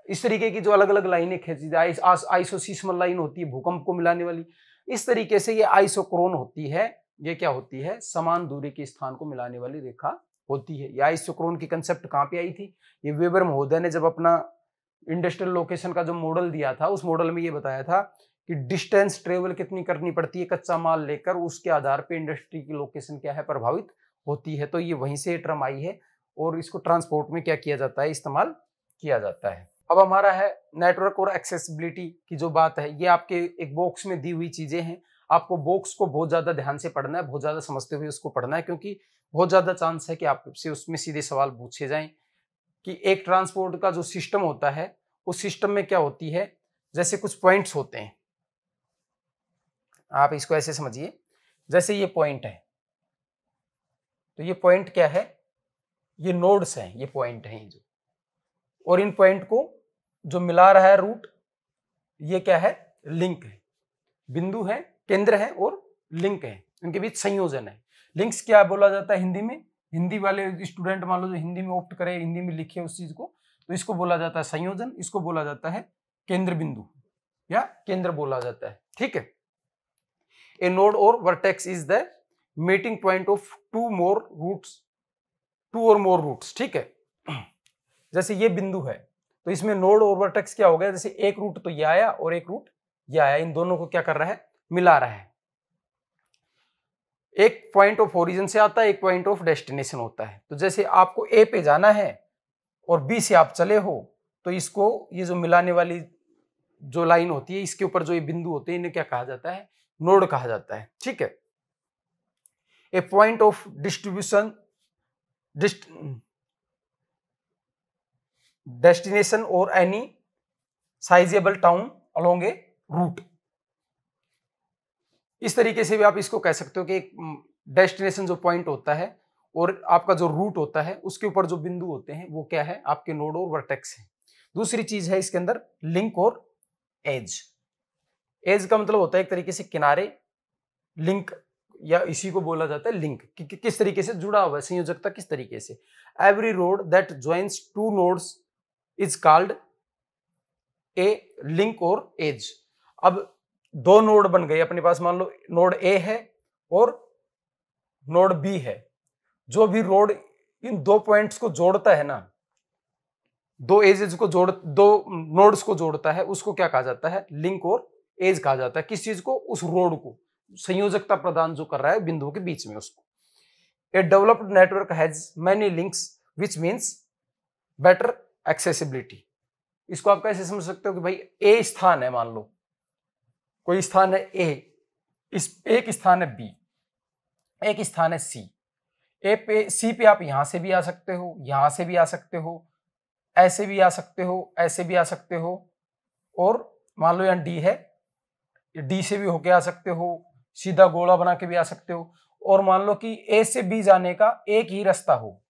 इस तरीके की जो अलग अलग लाइनें खींची जाए। आइसोसीस्मल लाइन होती है भूकंप को मिलाने वाली। इस तरीके से ये आइसोक्रोन होती है, ये क्या होती है, समान दूरी के स्थान को मिलाने वाली रेखा होती है। ये आइसोक्रोन की कंसेप्ट कहाँ पे आई थी, ये वेबर महोदय ने जब अपना इंडस्ट्रियल लोकेशन का जो मॉडल दिया था, उस मॉडल में ये बताया था कि डिस्टेंस ट्रेवल कितनी करनी पड़ती है कच्चा माल लेकर, उसके आधार पे इंडस्ट्री की लोकेशन क्या है प्रभावित होती है। तो ये वहीं से टर्म आई है और इसको ट्रांसपोर्ट में क्या किया जाता है, इस्तेमाल किया जाता है। अब हमारा है नेटवर्क और एक्सेसिबिलिटी की जो बात है, ये आपके एक बॉक्स में दी हुई चीजें हैं। आपको बॉक्स को बहुत ज्यादा ध्यान से पढ़ना है, बहुत ज्यादा समझते हुए उसको पढ़ना है, क्योंकि बहुत ज्यादा चांस है कि आपसे उसमें सीधे सवाल पूछे जाएं कि एक ट्रांसपोर्ट का जो सिस्टम होता है, उस सिस्टम में क्या होती है, जैसे कुछ पॉइंट्स होते हैं, आप इसको ऐसे समझिए, जैसे ये पॉइंट है, तो ये पॉइंट क्या है, ये नोड्स हैं, ये पॉइंट हैं जो, और इन पॉइंट को जो मिला रहा है रूट, ये क्या है, लिंक है। बिंदु है, केंद्र है और लिंक है, इनके बीच संयोजन है। लिंक्स क्या बोला जाता है हिंदी में, हिंदी वाले स्टूडेंट मान लो जो हिंदी में ऑप्ट करे, हिंदी में लिखे उस चीज को, तो इसको बोला जाता है संयोजन, इसको बोला जाता है केंद्र बिंदु या केंद्र बोला जाता है। ठीक है। A node or vertex is the meeting point of two or more roots. ठीक है। जैसे ये बिंदु है, तो इसमें नोड और वर्टेक्स क्या हो गया, जैसे एक रूट तो ये आया और एक रूट ये आया, इन दोनों को क्या कर रहा है, मिला रहा है। एक पॉइंट ऑफ ओरिजिन से आता है, एक पॉइंट ऑफ डेस्टिनेशन होता है। तो जैसे आपको ए पे जाना है और बी से आप चले हो, तो इसको, ये जो मिलाने वाली जो लाइन होती है, इसके ऊपर जो ये बिंदु होते हैं, इन्हें क्या कहा जाता है, नोड कहा जाता है। ठीक है। ए पॉइंट ऑफ डिस्ट्रीब्यूशन डेस्टिनेशन और एनी साइजेबल टाउन अलोंग ए रूट। इस तरीके से भी आप इसको कह सकते हो कि एक डेस्टिनेशन जो पॉइंट होता है और आपका जो रूट होता है, उसके ऊपर जो बिंदु होते हैं वो क्या है, आपके नोड और वर्टेक्स है। दूसरी चीज है इसके अंदर लिंक और एज। एज का मतलब होता है एक तरीके से किनारे, लिंक या इसी को बोला जाता है लिंक, कि किस तरीके से जुड़ा हुआ है, संयोजकता किस तरीके से। Every road that joins two nodes is called a link और एज। अब दो नोड बन गए अपने पास, मान लो नोड ए है और नोड बी है। जो भी रोड इन दो पॉइंट्स को जोड़ता है ना, दो एजेस को दो नोड्स को जोड़ता है, उसको क्या कहा जाता है, लिंक और एज कहा जाता है। किस चीज को, उस रोड को, संयोजकता प्रदान जो कर रहा है बिंदुओं के बीच में, उसको। ए developed network has many links which means better accessibility. इसको आप कैसे समझ सकते हो कि भाई ए स्थान है, मान लो कोई स्थान है ए, इस एक स्थान है बी, एक स्थान है सी। ए पे, सी पे आप यहां से भी आ सकते हो, यहां से भी आ सकते हो, ऐसे भी आ सकते हो, ऐसे भी आ सकते हो, और मान लो यहाँ डी है, डी से भी होके आ सकते हो, सीधा गोला बना के भी आ सकते हो। और मान लो कि ए से बी जाने का एक ही रास्ता हो,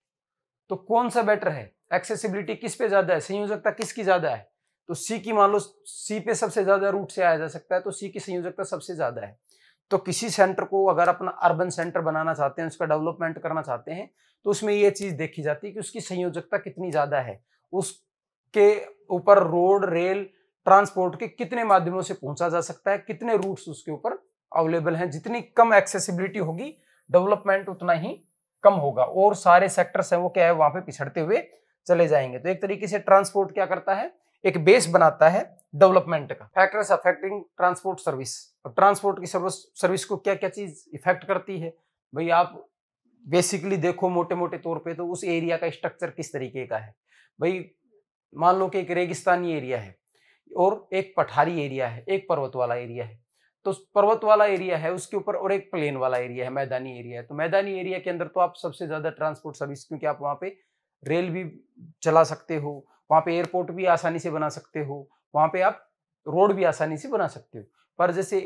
तो कौन सा बेटर है, एक्सेसिबिलिटी किस पे ज्यादा है, संयोजकता किसकी ज्यादा है, तो सी की, मान लो सी पे सबसे ज्यादा रूट से आया जा सकता है, तो सी की संयोजकता सबसे ज्यादा है। तो किसी सेंटर को अगर अपना अर्बन सेंटर बनाना चाहते हैं, उसका डेवलपमेंट करना चाहते हैं, तो उसमें ये चीज देखी जाती है कि उसकी संयोजकता कितनी ज्यादा है, उसके ऊपर रोड, रेल, ट्रांसपोर्ट के कितने माध्यमों से पहुंचा जा सकता है, कितने रूट्स उसके ऊपर अवेलेबल हैं। जितनी कम एक्सेसिबिलिटी होगी, डेवलपमेंट उतना ही कम होगा और सारे सेक्टर्स हैं वो क्या है, वहां पे पिछड़ते हुए चले जाएंगे। तो एक तरीके से ट्रांसपोर्ट क्या करता है, एक बेस बनाता है डेवलपमेंट का। Factors affecting transport service. अब ट्रांसपोर्ट की सर्विस को क्या क्या चीज इफेक्ट करती है भाई, आप बेसिकली देखो मोटे मोटे तौर पे तो उस एरिया का स्ट्रक्चर किस तरीके का है भाई। मान लो कि एक रेगिस्तानी एरिया है और एक पठारी एरिया है, एक पर्वत वाला एरिया है। तो पर्वत वाला एरिया है उसके ऊपर और एक प्लेन वाला एरिया है, मैदानी एरिया है। तो मैदानी एरिया के अंदर तो आप सबसे ज्यादा ट्रांसपोर्ट सर्विस, क्योंकि आप वहां पे रेल भी चला सकते हो, वहां पे एयरपोर्ट भी आसानी से बना सकते हो, वहां पे आप रोड भी आसानी से बना सकते हो। पर जैसे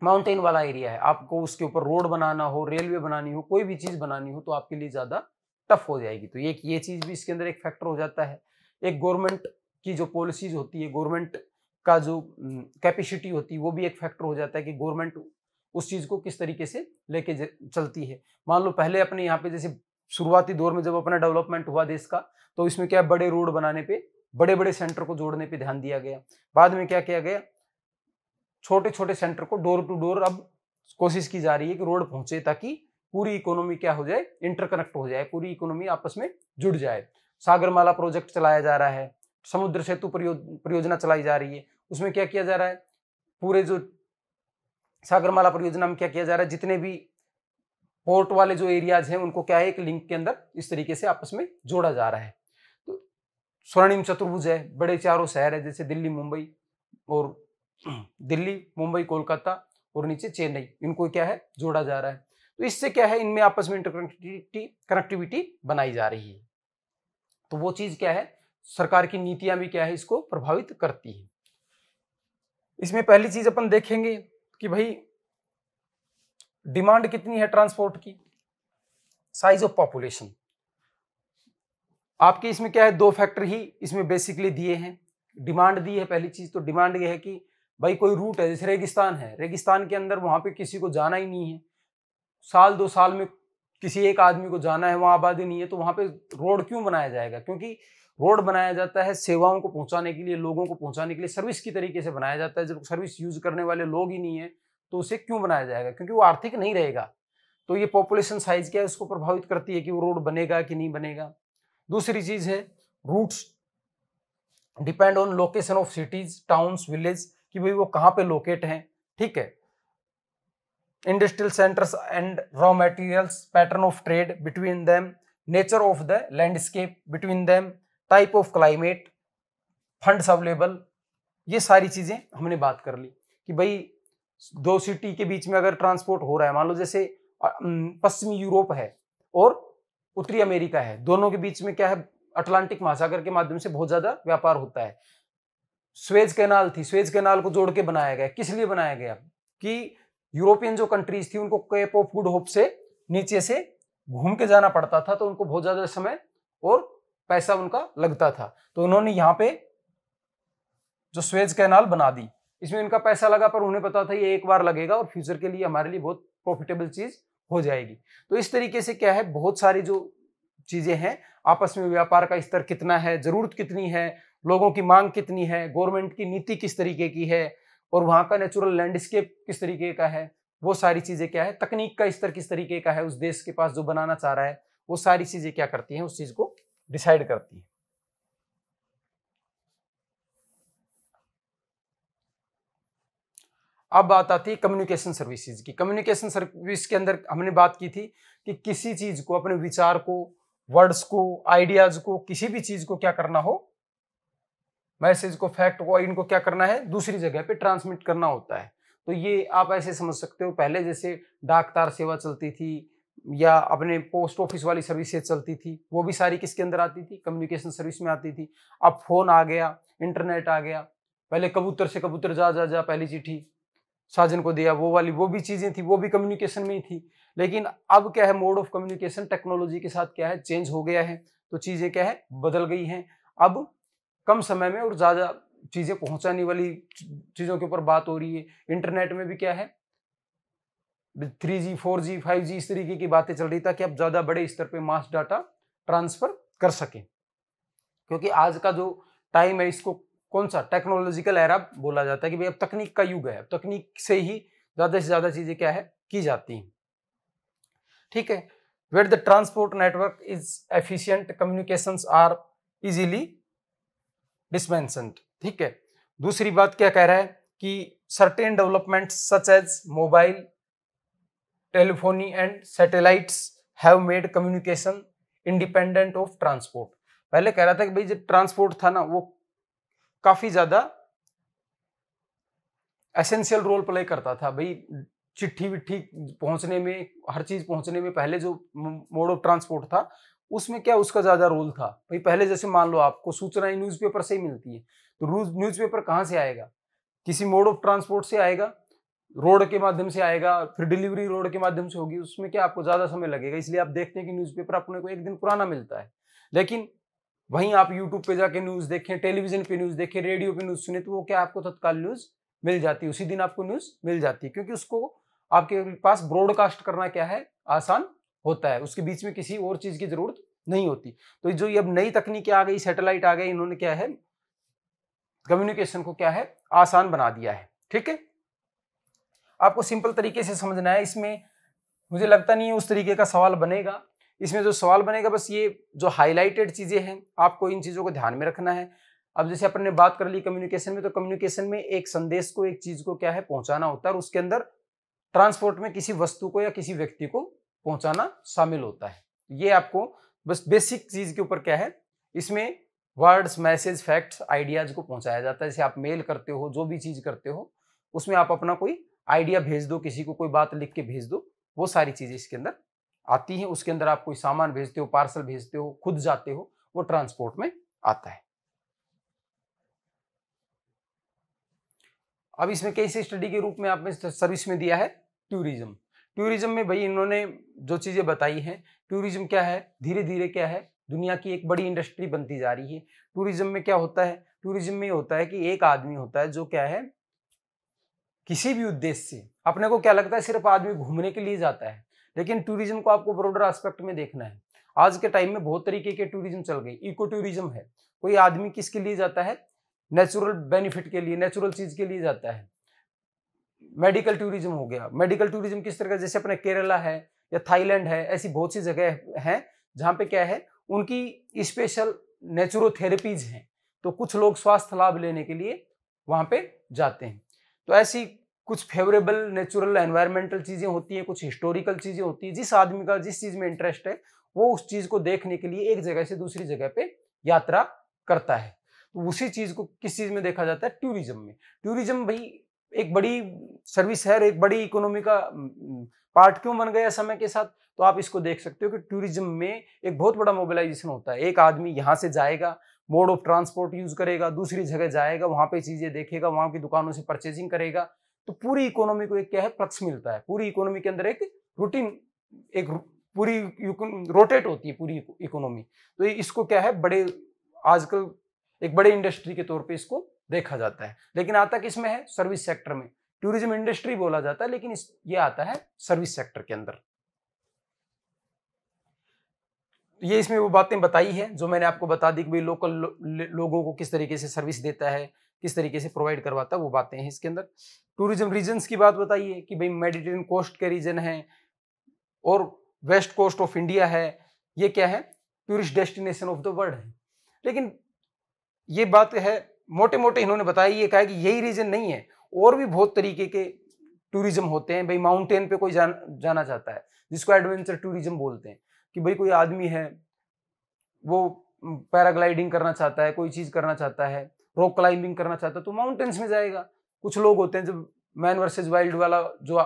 माउंटेन वाला एरिया है, आपको उसके ऊपर रोड बनाना हो, रेलवे बनानी हो, कोई भी चीज बनानी हो तो आपके लिए ज्यादा टफ हो जाएगी। तो ये चीज भी इसके अंदर एक फैक्टर हो जाता है। एक गवर्नमेंट की जो पॉलिसीज होती है, गवर्नमेंट का जो कैपेसिटी होती है, वो भी एक फैक्टर हो जाता है कि गवर्नमेंट उस चीज को किस तरीके से लेके चलती है। मान लो पहले अपने यहाँ पे जैसे शुरुआती दौर में जब अपना डेवलपमेंट हुआ देश का, तो इसमें क्या बड़े रोड बनाने पे, बड़े बड़े सेंटर को जोड़ने पे ध्यान दिया गया। बाद में क्या किया गया, छोटे छोटे सेंटर को डोर टू डोर अब कोशिश की जा रही है कि रोड पहुंचे, ताकि पूरी इकोनॉमी क्या हो जाए, इंटरकनेक्ट हो जाए, पूरी इकोनॉमी आपस में जुड़ जाए। सागरमाला प्रोजेक्ट चलाया जा रहा है, समुद्र सेतु परियोजना चलाई जा रही है। उसमें क्या किया जा रहा है, पूरे जो सागरमाला परियोजना में क्या किया जा रहा है, जितने भी पोर्ट वाले जो एरियाज हैं उनको क्या है, एक लिंक के अंदर इस तरीके से आपस में जोड़ा जा रहा है। तो स्वर्णिम चतुर्भुज है, बड़े चारों शहर है जैसे दिल्ली मुंबई और दिल्ली मुंबई कोलकाता और नीचे चेन्नई, इनको क्या है जोड़ा जा रहा है। तो इससे क्या है, इनमें आपस में कनेक्टिविटी बनाई जा रही है। तो वो चीज क्या है, सरकार की नीतियां भी क्या है इसको प्रभावित करती है। इसमें पहली चीज अपन देखेंगे कि भाई डिमांड कितनी है ट्रांसपोर्ट की, साइज ऑफ पॉपुलेशन। आपके इसमें क्या है, दो फैक्टर ही इसमें बेसिकली दिए हैं। डिमांड दी है पहली चीज, तो डिमांड ये है कि भाई कोई रूट है, जैसे रेगिस्तान है, रेगिस्तान के अंदर वहां पे किसी को जाना ही नहीं है, साल 2 साल में किसी एक आदमी को जाना है, वहां आबादी नहीं है, तो वहां पे रोड क्यों बनाया जाएगा? क्योंकि रोड बनाया जाता है सेवाओं को पहुंचाने के लिए, लोगों को पहुंचाने के लिए, सर्विस की तरीके से बनाया जाता है। जब सर्विस यूज करने वाले लोग ही नहीं है तो उसे क्यों बनाया जाएगा? क्योंकि वो आर्थिक नहीं रहेगा। तो ये पॉपुलेशन साइज क्या है उसको प्रभावित करती है कि वो रोड बनेगा कि नहीं बनेगा। दूसरी चीज है routes depend on location of cities, towns, village, कि भाई वो कहाँ पे लोकेट हैं। ठीक है, industrial centres and raw materials, pattern of trade between them, nature of the landscape between them, type of climate, funds available. ये सारी चीजें हमने बात कर ली कि भाई दो सिटी के बीच में अगर ट्रांसपोर्ट हो रहा है, मान लो जैसे पश्चिमी यूरोप है और उत्तरी अमेरिका है, दोनों के बीच में क्या है, अटलांटिक महासागर के माध्यम से बहुत ज्यादा व्यापार होता है। स्वेज कैनाल थी, स्वेज कैनाल को जोड़ के बनाया गया। किस लिए बनाया गया? कि यूरोपियन जो कंट्रीज थी उनको केप ऑफ गुड होप से नीचे से घूम के जाना पड़ता था, तो उनको बहुत ज्यादा समय और पैसा उनका लगता था। तो उन्होंने यहाँ पे जो स्वेज कैनाल बना दी, इसमें इनका पैसा लगा पर उन्हें पता था ये एक बार लगेगा और फ्यूचर के लिए हमारे लिए बहुत प्रॉफिटेबल चीज हो जाएगी। तो इस तरीके से क्या है, बहुत सारी जो चीजें हैं, आपस में व्यापार का स्तर कितना है, जरूरत कितनी है, लोगों की मांग कितनी है, गवर्नमेंट की नीति किस तरीके की है, और वहां का नेचुरल लैंडस्केप किस तरीके का है, वो सारी चीजें क्या है, तकनीक का स्तर किस तरीके का है उस देश के पास जो बनाना चाह रहा है, वो सारी चीजें क्या करती हैं, उस चीज को डिसाइड करती है। अब बात आती है कम्युनिकेशन सर्विसेज की। कम्युनिकेशन सर्विस के अंदर हमने बात की थी कि किसी चीज को, अपने विचार को, वर्ड्स को, आइडियाज को, किसी भी चीज को क्या करना हो, मैसेज को, फैक्ट को, इनको क्या करना है, दूसरी जगह पे ट्रांसमिट करना होता है। तो ये आप ऐसे समझ सकते हो, पहले जैसे डाक तार सेवा चलती थी या अपने पोस्ट ऑफिस वाली सर्विसेज चलती थी, वो भी सारी किसके अंदर आती थी, कम्युनिकेशन सर्विस में आती थी। अब फोन आ गया, इंटरनेट आ गया, पहले कबूतर से कबूतर जा जा जा पहली चिट्ठी साजन को दिया, वो वाली वो भी चीजें थी, वो भी कम्युनिकेशन में ही थी। लेकिन अब क्या है, मोड ऑफ कम्युनिकेशन टेक्नोलॉजी के साथ क्या है, चेंज हो गया है। तो चीजें क्या है, बदल गई हैं। अब कम समय में और ज्यादा चीजें पहुंचाने वाली चीजों के ऊपर बात हो रही है। इंटरनेट में भी क्या है, 3G 4G 5G इस तरीके की बातें चल रही, ताकि आप ज्यादा बड़े स्तर पे मास डाटा ट्रांसफर कर सकें। क्योंकि आज का जो टाइम है, इसको कौन सा टेक्नोलॉजिकल एरा बोला जाता है कि भाई अब तकनीक का युग है। अब तकनीक से ही ज्यादा से ज्यादा चीजें क्या है की जाती हैं। ठीक है, where the transport network is efficient, communications are easily dispensed. ठीक है, दूसरी बात क्या कह रहा है कि certain developments such as mobile telephony and satellites have made communication independent of transport. पहले कह रहा था कि भाई जो ट्रांसपोर्ट था ना वो काफी ज्यादा एसेंशियल रोल प्ले करता था। भाई चिट्ठी विट्ठी पहुंचने में, हर चीज पहुंचने में पहले जो मोड ऑफ ट्रांसपोर्ट था उसमें क्या उसका ज्यादा रोल था। भाई पहले जैसे मान लो आपको सूचनाएं न्यूज़पेपर से ही मिलती है, तो न्यूज़पेपर कहाँ से आएगा, किसी मोड ऑफ ट्रांसपोर्ट से आएगा, रोड के माध्यम से आएगा, फिर डिलीवरी रोड के माध्यम से होगी, उसमें क्या आपको ज्यादा समय लगेगा। इसलिए आप देखते हैं कि न्यूज़पेपर अपने को एक दिन पुराना मिलता है। लेकिन वहीं आप यूट्यूब पे जाके न्यूज देखें, टेलीविजन पे न्यूज देखें, रेडियो पे न्यूज सुने, तो वो क्या आपको तत्काल न्यूज मिल जाती है, उसी दिन आपको न्यूज मिल जाती है, क्योंकि उसको आपके पास ब्रॉडकास्ट करना क्या है आसान होता है, उसके बीच में किसी और चीज की जरूरत नहीं होती। तो जो ये अब नई तकनीकें आ गई, सैटेलाइट आ गई, इन्होंने क्या है कम्युनिकेशन को क्या है आसान बना दिया है। ठीक है, आपको सिंपल तरीके से समझना है। इसमें मुझे लगता नहीं है उस तरीके का सवाल बनेगा। इसमें जो सवाल बनेगा बस ये जो हाईलाइटेड चीजें हैं आपको इन चीजों को ध्यान में रखना है। अब जैसे अपन ने बात कर ली कम्युनिकेशन में, तो कम्युनिकेशन में एक संदेश को, एक चीज को क्या है पहुंचाना होता है, और उसके अंदर ट्रांसपोर्ट में किसी वस्तु को या किसी व्यक्ति को पहुंचाना शामिल होता है। ये आपको बस बेसिक चीज के ऊपर क्या है, इसमें वर्ड्स, मैसेज, फैक्ट्स, आइडियाज को पहुंचाया जाता है। जैसे आप मेल करते हो, जो भी चीज करते हो, उसमें आप अपना कोई आइडिया भेज दो, किसी को कोई बात लिख के भेज दो, वो सारी चीजें इसके अंदर आती हैं। उसके अंदर आप कोई सामान भेजते हो, पार्सल भेजते हो, खुद जाते हो, वो ट्रांसपोर्ट में आता है। अब इसमें केस स्टडी के रूप में आपने सर्विस में दिया है टूरिज्म। टूरिज्म में भाई इन्होंने जो चीजें बताई हैं, टूरिज्म क्या है, धीरे धीरे क्या है दुनिया की एक बड़ी इंडस्ट्री बनती जा रही है। टूरिज्म में क्या होता है, टूरिज्म में होता है कि एक आदमी होता है जो क्या है किसी भी उद्देश्य से, अपने को क्या लगता है सिर्फ आदमी घूमने के लिए जाता है, लेकिन टूरिज्म को आपको ब्रॉडर एस्पेक्ट में देखना है। आज के टाइम में बहुत तरीके के टूरिज्म चल गए। इको टूरिज्म है, कोई आदमी किसके लिए जाता है, नेचुरल बेनिफिट के लिए, नेचुरल चीज के लिए जाता है। मेडिकल टूरिज्म हो गया, मेडिकल टूरिज्म किस तरह का, जैसे अपने केरला है या थाईलैंड है, ऐसी बहुत सी जगह हैं जहाँ पे क्या है उनकी स्पेशल नेचुरोथेरेपीज हैं, तो कुछ लोग स्वास्थ्य लाभ लेने के लिए वहां पे जाते हैं। तो ऐसी कुछ फेवरेबल नेचुरल एनवायरमेंटल चीजें होती हैं, कुछ हिस्टोरिकल चीजें होती हैं। जिस आदमी का जिस चीज में इंटरेस्ट है वो उस चीज को देखने के लिए एक जगह से दूसरी जगह पे यात्रा करता है। तो उसी चीज को किस चीज में देखा जाता है, टूरिज्म में। टूरिज्म भाई एक बड़ी सर्विस है, एक बड़ी इकोनॉमी का पार्ट क्यों बन गया समय के साथ, तो आप इसको देख सकते हो कि टूरिज्म में एक बहुत बड़ा मोबिलाइजेशन होता है। एक आदमी यहाँ से जाएगा, मोड ऑफ ट्रांसपोर्ट यूज करेगा, दूसरी जगह जाएगा, वहां पे चीजें देखेगा, वहां की दुकानों से परचेजिंग करेगा, तो पूरी इकोनॉमी को एक क्या है प्लक्स मिलता है। पूरी इकोनॉमी के अंदर एक रूटीन, एक पूरी रोटेट होती है पूरी इकोनॉमी। तो इसको क्या है बड़े आजकल एक बड़े इंडस्ट्री के तौर पे इसको देखा जाता है। लेकिन आता किसमें है, सर्विस सेक्टर में। टूरिज्म इंडस्ट्री बोला जाता है, लेकिन ये आता है सर्विस सेक्टर के अंदर। ये इसमें वो बातें बताई है जो मैंने आपको बता दी कि भाई लोकल लोगों को किस तरीके से सर्विस देता है, किस तरीके से प्रोवाइड करवाता है, वो बातें हैं इसके अंदर। टूरिज्म रीजन्स की बात बताई है कि भाई मेडिटेरियन कोस्ट के रीजन है और वेस्ट कोस्ट ऑफ इंडिया है, ये क्या है tourist destination of the world है। लेकिन ये बात है मोटे मोटे इन्होंने बताया, ये कहा कि यही रीजन नहीं है, और भी बहुत तरीके के टूरिज्म होते हैं। भाई माउंटेन पे कोई जाना चाहता है, जिसको एडवेंचर टूरिज्म बोलते हैं, कि भाई कोई आदमी है वो पैराग्लाइडिंग करना चाहता है, कोई चीज करना चाहता है, रॉक क्लाइंबिंग करना चाहता है, तो माउंटेन्स में जाएगा। कुछ लोग होते हैं जो मैन वर्सेस वाइल्ड वाला जो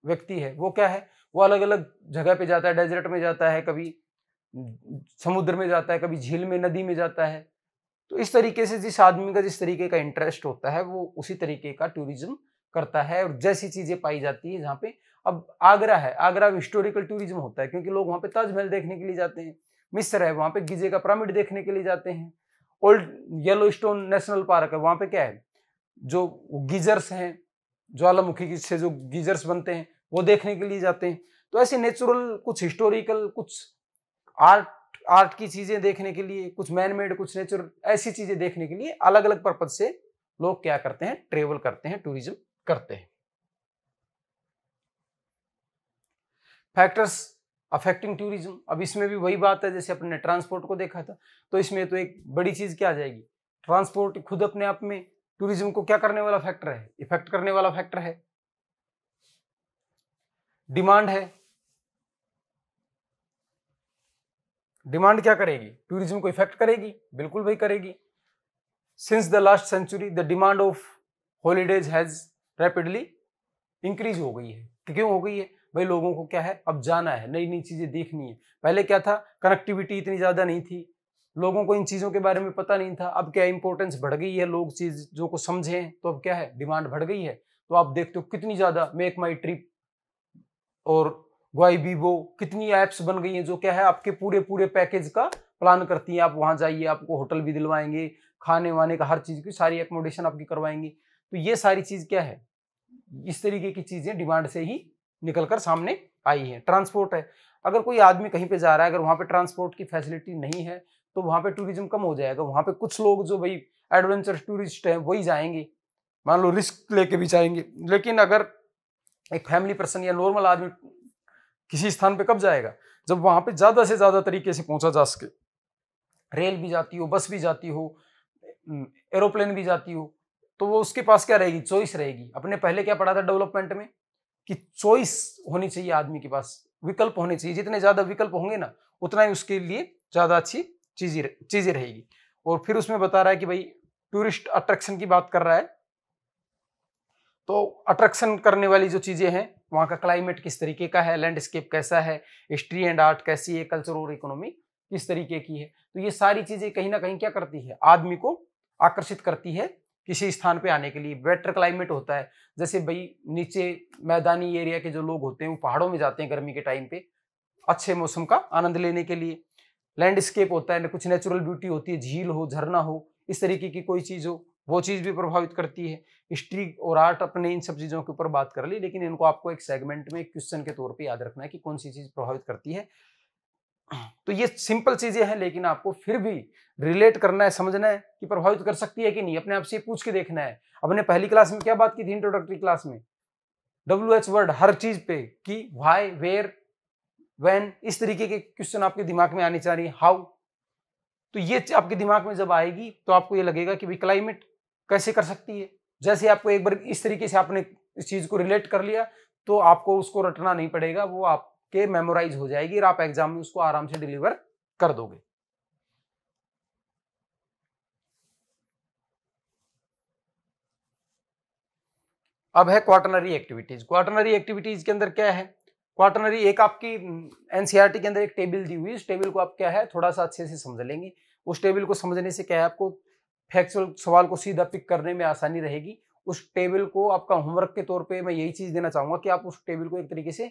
व्यक्ति है वो क्या है, वो अलग अलग जगह पे जाता है, डेजर्ट में जाता है, कभी समुद्र में जाता है, कभी झील में, नदी में जाता है। तो इस तरीके से जिस आदमी का जिस तरीके का इंटरेस्ट होता है वो उसी तरीके का टूरिज्म करता है। और जैसी चीजें पाई जाती है, जहाँ पे अब आगरा है, आगरा हिस्टोरिकल टूरिज्म होता है, क्योंकि लोग वहाँ पे ताजमहल देखने के लिए जाते हैं। मिस्र है, वहाँ पे गिजे का पिरामिड देखने के लिए जाते हैं। ओल्ड येलोस्टोन नेशनल पार्क है, वहाँ पे क्या है जो गीजर्स हैं, ज्वालामुखी से जो गीजर्स बनते हैं वो देखने के लिए जाते हैं। तो ऐसे नेचुरल, कुछ हिस्टोरिकल, कुछ आर्ट की चीजें देखने के लिए, कुछ मैन मेड, कुछ नेचुरल, ऐसी चीजें देखने के लिए अलग अलग पर्पज से लोग क्या करते हैं, ट्रेवल करते हैं, टूरिज्म करते हैं। फैक्टर्स अफेक्टिंग टूरिज्म, अब इसमें भी वही बात है जैसे अपने ट्रांसपोर्ट को देखा था, तो इसमें तो एक बड़ी चीज क्या आ जाएगी, ट्रांसपोर्ट खुद अपने आप में टूरिज्म को क्या करने वाला फैक्टर है, इफेक्ट करने वाला फैक्टर है। डिमांड है, डिमांड क्या करेगी, टूरिज्म को इफेक्ट करेगी, बिल्कुल भाई करेगी। Since the last century the demand of holidays has rapidly increase हो गई है। क्यों हो गई है भाई, लोगों को क्या है, अब जाना है, नई नई चीजें देखनी है। पहले क्या था, कनेक्टिविटी इतनी ज्यादा नहीं थी, लोगों को इन चीजों के बारे में पता नहीं था। अब क्या इंपॉर्टेंस बढ़ गई है, लोग चीजों को समझे, तो अब क्या है, डिमांड बढ़ गई है। तो आप देखते हो कितनी ज्यादा मेक माई ट्रिप और ग्वाई बीबो, कितनी एप्स बन गई हैं जो क्या है, आपके पूरे पूरे पैकेज का प्लान करती हैं। आप वहां जाइए, आपको होटल भी दिलवाएंगे, खाने वाने का हर चीज की सारी एकोमोडेशन आपकी करवाएंगे। तो ये सारी चीज क्या है, इस तरीके की चीजें डिमांड से ही निकलकर सामने आई है। ट्रांसपोर्ट है, अगर कोई आदमी कहीं पे जा रहा है, अगर वहां पे ट्रांसपोर्ट की फैसिलिटी नहीं है तो वहां पे टूरिज्म कम हो जाएगा। वहां पे कुछ लोग जो भाई एडवेंचर टूरिस्ट हैं वही जाएंगे, मान लो रिस्क लेके भी जाएंगे। लेकिन अगर एक फैमिली पर्सन या नॉर्मल आदमी किसी स्थान पे कब जाएगा, जब वहां पे ज्यादा से ज्यादा तरीके से पहुंचा जा सके, रेल भी जाती हो, बस भी जाती हो, एरोप्लेन भी जाती हो, तो वो उसके पास क्या रहेगी, चॉइस रहेगी। अपने पहले क्या पढ़ा था डेवलपमेंट में कि चॉइस होनी चाहिए आदमी के पास, विकल्प होने चाहिए। जितने ज्यादा विकल्प होंगे ना उतना ही उसके लिए ज्यादा अच्छी चीजें रहेगी। और फिर उसमें बता रहा है कि भाई टूरिस्ट अट्रैक्शन की बात कर रहा है, तो अट्रैक्शन करने वाली जो चीजें हैं, वहां का क्लाइमेट किस तरीके का है, लैंडस्केप कैसा है, हिस्ट्री एंड आर्ट कैसी है, कल्चर और इकोनॉमी किस तरीके की है। तो ये सारी चीजें कहीं ना कहीं क्या करती है, आदमी को आकर्षित करती है किसी स्थान पे आने के लिए। बेटर क्लाइमेट होता है, जैसे भाई नीचे मैदानी एरिया के जो लोग होते हैं वो पहाड़ों में जाते हैं गर्मी के टाइम पे अच्छे मौसम का आनंद लेने के लिए। लैंडस्केप होता है, कुछ नेचुरल ब्यूटी होती है, झील हो, झरना हो, इस तरीके की कोई चीज हो, वो चीज भी प्रभावित करती है। हिस्ट्री और आर्ट, अपने इन सब चीजों के ऊपर बात कर ली, लेकिन इनको आपको एक सेगमेंट में एक क्वेश्चन के तौर पे याद रखना है कि कौन सी चीज प्रभावित करती है। तो ये सिंपल चीजें हैं, लेकिन आपको फिर भी रिलेट करना है, समझना है कि प्रभावित कर सकती है कि नहीं, अपने आप से पूछ के देखना है। अपने पहली क्लास में क्या बात की थी, इंट्रोडक्टरी क्लास में, WH वर्ड हर चीज पे, कि व्हाई, वेयर, व्हेन, इस तरीके के क्वेश्चन आपके दिमाग में आने चाहिए, हाउ। तो ये आपके दिमाग में जब आएगी तो आपको ये लगेगा कि भाई क्लाइमेट कैसे कर सकती है। जैसे आपको एक बार इस तरीके से आपने इस चीज को रिलेट कर लिया तो आपको उसको रटना नहीं पड़ेगा, वो आपके मेमोराइज हो जाएगी और आप एग्जाम में उसको आराम से डिलीवर कर दोगे। अब है क्वार्टरनरी एक्टिविटीज। क्वार्टरनरी एक्टिविटीज के अंदर क्या है, क्वार्टरनरी एक आपकी एनसीईआरटी के अंदर एक टेबल दी हुई है। इस टेबल को आप क्या है थोड़ा सा अच्छे से समझ लेंगे। उस टेबल को समझने से क्या है, आपको फैक्चुअल सवाल को सीधा पिक करने में आसानी रहेगी। उस टेबल को आपका होमवर्क के तौर पे मैं यही चीज देना चाहूंगा कि आप उस टेबल को एक तरीके से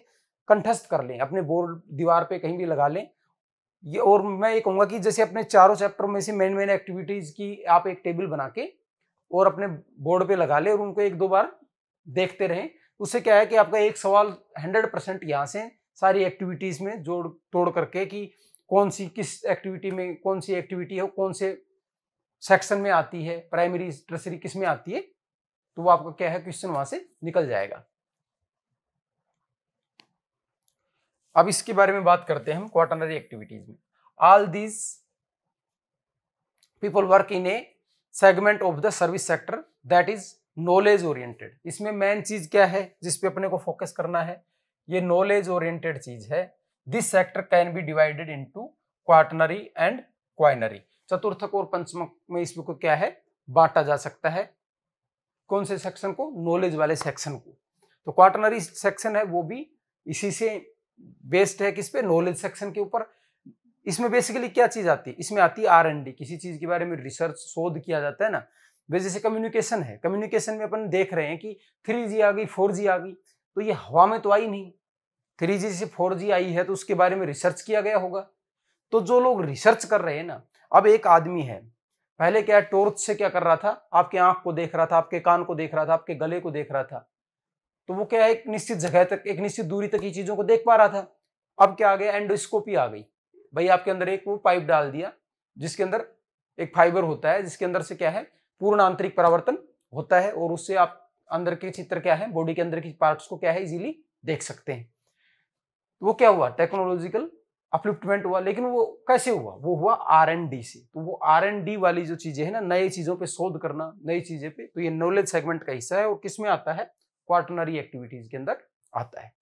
कंठस्थ कर लें, अपने बोर्ड दीवार पे कहीं भी लगा लें। ये, और मैं ये कहूंगा कि जैसे अपने चारों चैप्टर में से मेन एक्टिविटीज की आप एक टेबल बना के और अपने बोर्ड पे लगा ले और उनको एक दो बार देखते रहें। उससे क्या है कि आपका एक सवाल 100% यहाँ से सारी एक्टिविटीज में जोड़ तोड़ करके कि कौन सी किस एक्टिविटी में कौन सी एक्टिविटी है, कौन से सेक्शन में आती है, प्राइमरी टर्सरी किस में आती है, तो वो आपका क्या है क्वेश्चन वहां से निकल जाएगा। अब इसके बारे में बात करते हैं हम क्वार्टरनरी एक्टिविटीज में। All these people work in A segment of the service sector that is knowledge oriented. इसमें मेन चीज क्या है जिसपे अपने को फोकस करना है, ये नॉलेज ओरिएंटेड चीज है। This sector can be divided into quaternary and quinary. चतुर्थक और पंचमक में इसको क्या है बांटा जा सकता है। कौन से सेक्शन को, नॉलेज वाले सेक्शन को। तो क्वार्टरनरी सेक्शन है वो भी इसी से बेस्ड है, किस पे, नॉलेज सेक्शन के ऊपर। इसमें बेसिकली क्या चीज आती है, इसमें आती है R&D, किसी चीज के बारे में रिसर्च शोध किया जाता है ना। वैसे जैसे कम्युनिकेशन है, कम्युनिकेशन में अपन देख रहे हैं कि 3G आ गई, 4G आ गई, तो ये हवा में तो आई नहीं। 3G से 4G आई है तो उसके बारे में रिसर्च किया गया होगा। तो जो लोग रिसर्च कर रहे हैं ना, अब एक आदमी है, पहले क्या टॉर्च से क्या कर रहा था, आपके आंख को देख रहा था, आपके कान को देख रहा था, आपके गले को देख रहा था, तो वो क्या है एक निश्चित जगह तक, एक निश्चित दूरी तक ये चीजों को देख पा रहा था। अब क्या आ गया, एंडोस्कोपी आ गई। भाई आपके अंदर एक वो पाइप डाल दिया जिसके अंदर एक फाइबर होता है, जिसके अंदर से क्या है पूर्ण आंतरिक परावर्तन होता है, और उससे आप अंदर के चित्र क्या है, बॉडी के अंदर की पार्ट्स को क्या है इजीली देख सकते हैं। तो वो क्या हुआ, टेक्नोलॉजिकल अपलिफ्टमेंट हुआ। लेकिन वो कैसे हुआ, वो हुआ R&D से। तो वो R&D वाली जो चीजें है ना, नई चीजों पे शोध करना, नई चीजें पे, तो ये नॉलेज सेगमेंट का हिस्सा है और किसमें आता है, क्वार्टनरी एक्टिविटीज के अंदर आता है।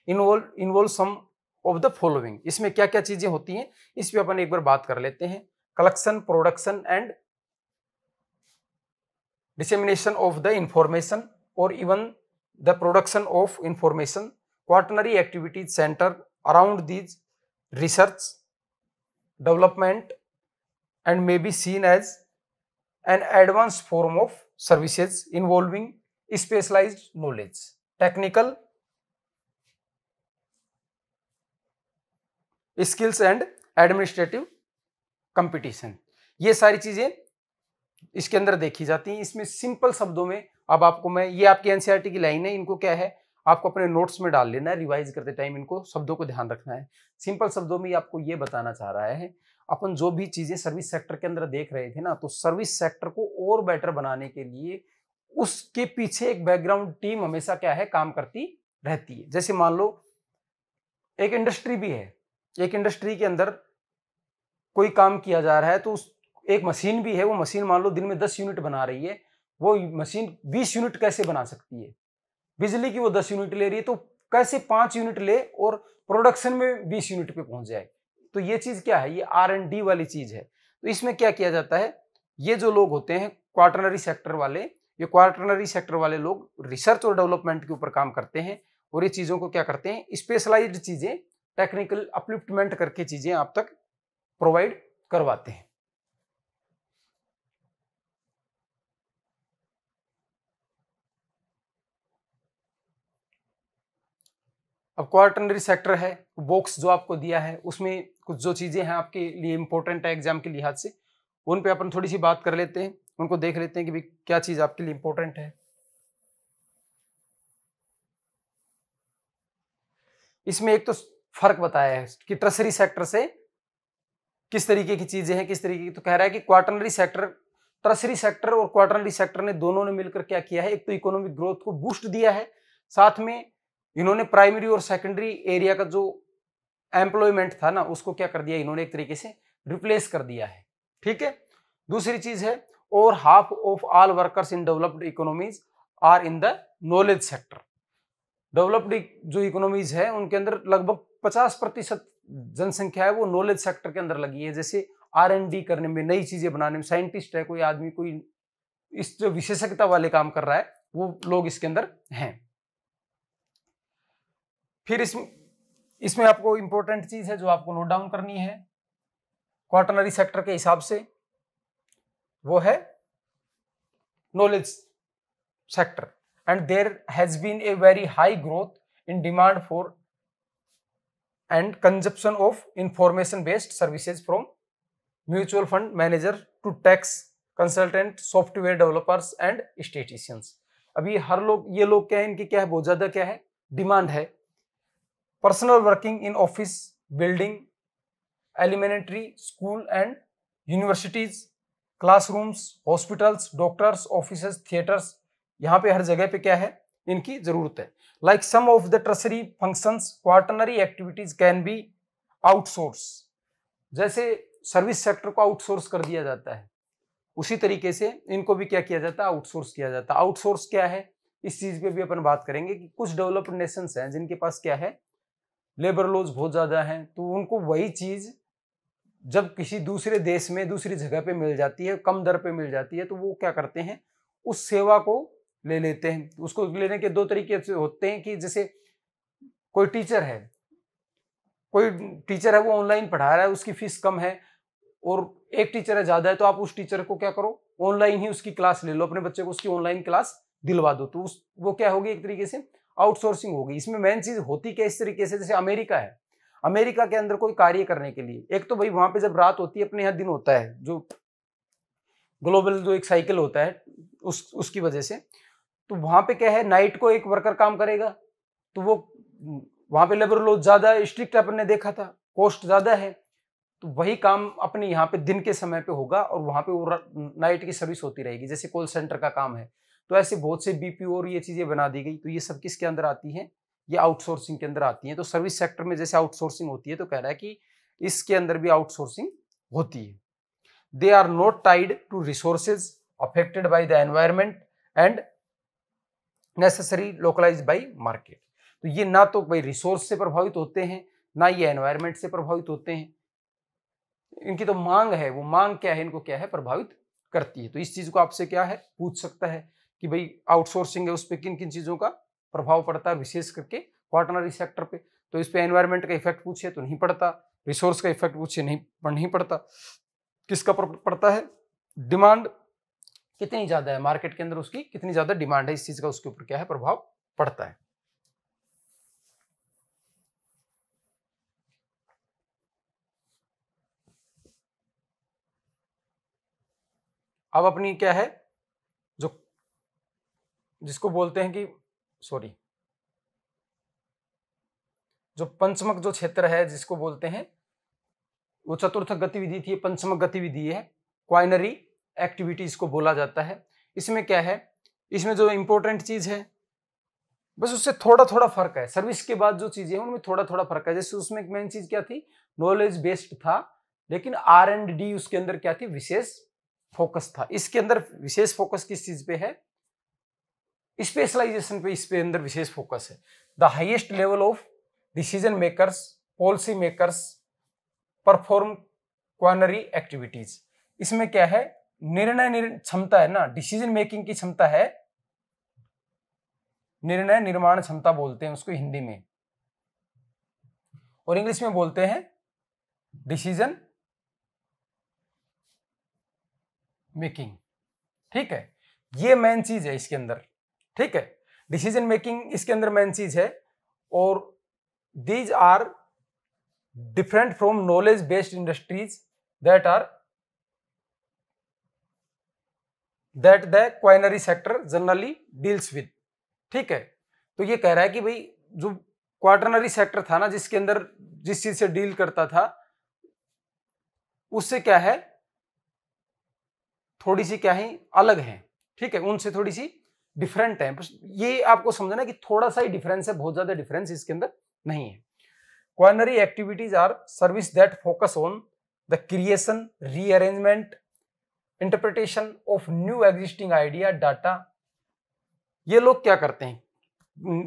Involve some of the following, इसमें क्या क्या चीजें होती हैं इस पे अपन एक बार बात कर लेते हैं। Collection, production and dissemination of the information or even the production of information. Quaternary activities center around these research, development and may be seen as an advanced form of services involving specialized knowledge, technical skills and administrative competition। ये सारी चीजें इसके अंदर देखी जाती हैं। इसमें simple शब्दों में अब आपको मैं, ये आपकी एनसीईआरटी की लाइन है, इनको क्या है आपको अपने नोट्स में डाल लेना है, रिवाइज करते टाइम इनको शब्दों को ध्यान रखना है। सिंपल शब्दों में आपको ये बताना चाह रहा है, अपन जो भी चीजें सर्विस सेक्टर के अंदर देख रहे थे ना, तो सर्विस सेक्टर को और बेटर बनाने के लिए उसके पीछे एक बैकग्राउंड टीम हमेशा क्या है, काम करती रहती है। जैसे मान लो एक इंडस्ट्री भी है, एक इंडस्ट्री के अंदर कोई काम किया जा रहा है, तो उस एक मशीन भी है, वो मशीन मान लो दिन में 10 यूनिट बना रही है, वो मशीन 20 यूनिट कैसे बना सकती है, बिजली की वो 10 यूनिट ले रही है, तो कैसे 5 यूनिट ले और प्रोडक्शन में 20 यूनिट पे पहुंच जाए। तो ये चीज क्या है, ये R&D वाली चीज है। तो इसमें क्या किया जाता है, ये जो लोग होते हैं क्वार्टनरी सेक्टर वाले, ये क्वार्टनरी सेक्टर वाले लोग रिसर्च और डेवलपमेंट के ऊपर काम करते हैं और ये चीजों को क्या करते हैं, स्पेशलाइज्ड चीजें, टेक्निकल अपलिफ्टमेंट करके चीजें आप तक प्रोवाइड करवाते हैं। अब क्वार्टनरी सेक्टर है, बॉक्स जो आपको दिया है उसमें कुछ जो चीजें हैं आपके लिए इंपॉर्टेंट है एग्जाम के लिहाज से, उन पे अपन थोड़ी सी बात कर लेते हैं, उनको देख लेते हैं कि भाई क्या चीज आपके लिए इंपॉर्टेंट है। इसमें एक तो फर्क बताया है कि टर्सरी सेक्टर से किस तरीके की चीजें हैं, किस तरीके की, तो कह रहा है कि क्वार्टनरी सेक्टर, टर्सरी सेक्टर और क्वार्टनरी सेक्टर ने दोनों ने मिलकर क्या किया है, एक तो इकोनॉमिक ग्रोथ को बूस्ट दिया है, साथ में इन्होंने प्राइमरी और सेकेंडरी एरिया का जो एम्प्लॉयमेंट था ना, उसको क्या कर दिया इन्होंने, एक तरीके से रिप्लेस कर दिया है। ठीक है। दूसरी चीज है, और half of all workers in developed economies are in the knowledge sector. Developed जो इकोनॉमीज है उनके अंदर लगभग 50% जनसंख्या है वो नॉलेज सेक्टर के अंदर लगी है। जैसे R&D करने में, नई चीजें बनाने में, साइंटिस्ट है कोई आदमी, कोई इस जो विशेषज्ञता वाले काम कर रहा है, वो लोग इसके अंदर हैं। फिर इसमें आपको इंपॉर्टेंट चीज है जो आपको नोट डाउन करनी है क्वार्टनरी सेक्टर के हिसाब से, वो है knowledge sector. And there has been a very high growth in demand for and consumption of information based services from mutual fund manager to tax consultant, software developers and statisticians. अभी हर लोग, ये लोग क्या है, इनकी क्या है, बहुत ज्यादा क्या है, डिमांड है। Personal working in office building, elementary school and universities, classrooms, hospitals, doctors, offices, theatres, यहाँ पे हर जगह पे क्या है, इनकी जरूरत है। Like some of the tertiary functions, quaternary activities can be outsource. जैसे सर्विस सेक्टर को आउटसोर्स कर दिया जाता है, उसी तरीके से इनको भी क्या किया जाता है, आउटसोर्स किया जाता है। आउटसोर्स क्या है, इस चीज पे भी अपन बात करेंगे कि कुछ डेवलप्ड नेशंस हैं जिनके पास क्या है, लेबर लॉज बहुत ज्यादा हैं, तो उनको वही चीज जब किसी दूसरे देश में, दूसरी जगह पे मिल जाती है, कम दर पे मिल जाती है, तो वो क्या करते हैं, उस सेवा को ले लेते हैं। उसको लेने के दो तरीके से होते हैं कि जैसे कोई टीचर है, वो ऑनलाइन पढ़ा रहा है, उसकी फीस कम है, और एक टीचर है ज्यादा है, तो आप उस टीचर को क्या करो, ऑनलाइन ही उसकी क्लास ले लो, अपने बच्चे को उसकी ऑनलाइन क्लास दिलवा दो, तो वो क्या होगी, एक तरीके से आउटसोर्सिंग होगी। इसमें मेन चीज होती क्या, इस तरीके से, जैसे अमेरिका है, अमेरिका के अंदर कोई कार्य करने के लिए, एक तो भाई वहां पे जब रात होती है, अपने यहाँ दिन होता है, जो ग्लोबल जो एक साइकिल होता है उसकी वजह से, तो वहां पे क्या है, नाइट को एक वर्कर काम करेगा, तो वो वहां पे लेबर लॉज ज्यादा स्ट्रिक्ट अपन ने देखा था, कॉस्ट ज्यादा है, तो वही काम अपने यहाँ पे दिन के समय पे होगा और वहां पे वो नाइट की सर्विस होती रहेगी, जैसे कॉल सेंटर का काम है। तो ऐसे बहुत से BPO और ये चीजें बना दी गई। तो ये सब किसके अंदर आती है, ये आउटसोर्सिंग के अंदर आती हैं। तो सर्विस सेक्टर में जैसे आउटसोर्सिंग होती है, तो कह रहा है कि इसके अंदर भी आउटसोर्सिंग होती है। They are not tied to resources affected by the environment and necessary localised by market. तो ये ना तो भाई रिसोर्स से प्रभावित होते हैं, ना ये एनवायरमेंट से प्रभावित होते हैं। इनकी तो मांग है, वो मांग क्या है, इनको क्या है, प्रभावित करती है। तो इस चीज को आपसे क्या है, पूछ सकता है कि भाई आउटसोर्सिंग है, उस पर किन किन चीजों का प्रभाव पड़ता है, विशेष करके क्वाटरनरी सेक्टर पे। तो इस पे एनवायरमेंट का इफेक्ट पूछे तो नहीं पड़ता, रिसोर्स का इफेक्ट पूछे नहीं पड़ता। किसका पड़ता है, डिमांड कितनी ज्यादा है मार्केट के अंदर, उसकी कितनी ज्यादा डिमांड है, इस चीज का उसके ऊपर क्या है, प्रभाव पड़ता है। अब अपनी क्या है, जो जिसको बोलते हैं कि सॉरी, जो पंचमक जो क्षेत्र है जिसको बोलते हैं, वो चतुर्थ गतिविधि थी, पंचमक गतिविधि है, क्वाइनरी एक्टिविटीज को बोला जाता है। इसमें क्या है, इसमें जो इंपॉर्टेंट चीज है बस उससे थोड़ा थोड़ा फर्क है। सर्विस के बाद जो चीजें हैं उनमें थोड़ा थोड़ा फर्क है। जैसे उसमें मेन चीज क्या थी, नॉलेज बेस्ड था, लेकिन R&D उसके अंदर क्या थी, विशेष फोकस था। इसके अंदर विशेष फोकस किस चीज पे है, स्पेशलाइजेशन पे, इस पे अंदर विशेष फोकस है। The highest level of decision makers, policy makers perform quinary activities. इसमें क्या है, निर्णय क्षमता है ना, डिसीजन मेकिंग की क्षमता है, निर्णय निर्माण क्षमता बोलते हैं उसको हिंदी में, और इंग्लिश में बोलते हैं डिसीजन मेकिंग। ठीक है, ये मेन चीज है इसके अंदर। ठीक है, डिसीजन मेकिंग इसके अंदर मेन चीज है। और these are different from knowledge based industries that the quinary sector generally deals with. ठीक है, तो ये कह रहा है कि भाई जो क्वाटरनरी सेक्टर था ना, जिसके अंदर जिस चीज से डील करता था, उससे क्या है, थोड़ी सी क्या है, अलग है। ठीक है, उनसे थोड़ी सी डिफरेंट है। ये आपको समझना कि थोड़ा सा ही डिफरेंस है, बहुत ज्यादा डिफरेंस इसके अंदर नहीं है। Quinary activities are service that focus on the creation, rearrangement, interpretation of new existing idea, data. ये लोग क्या करते हैं,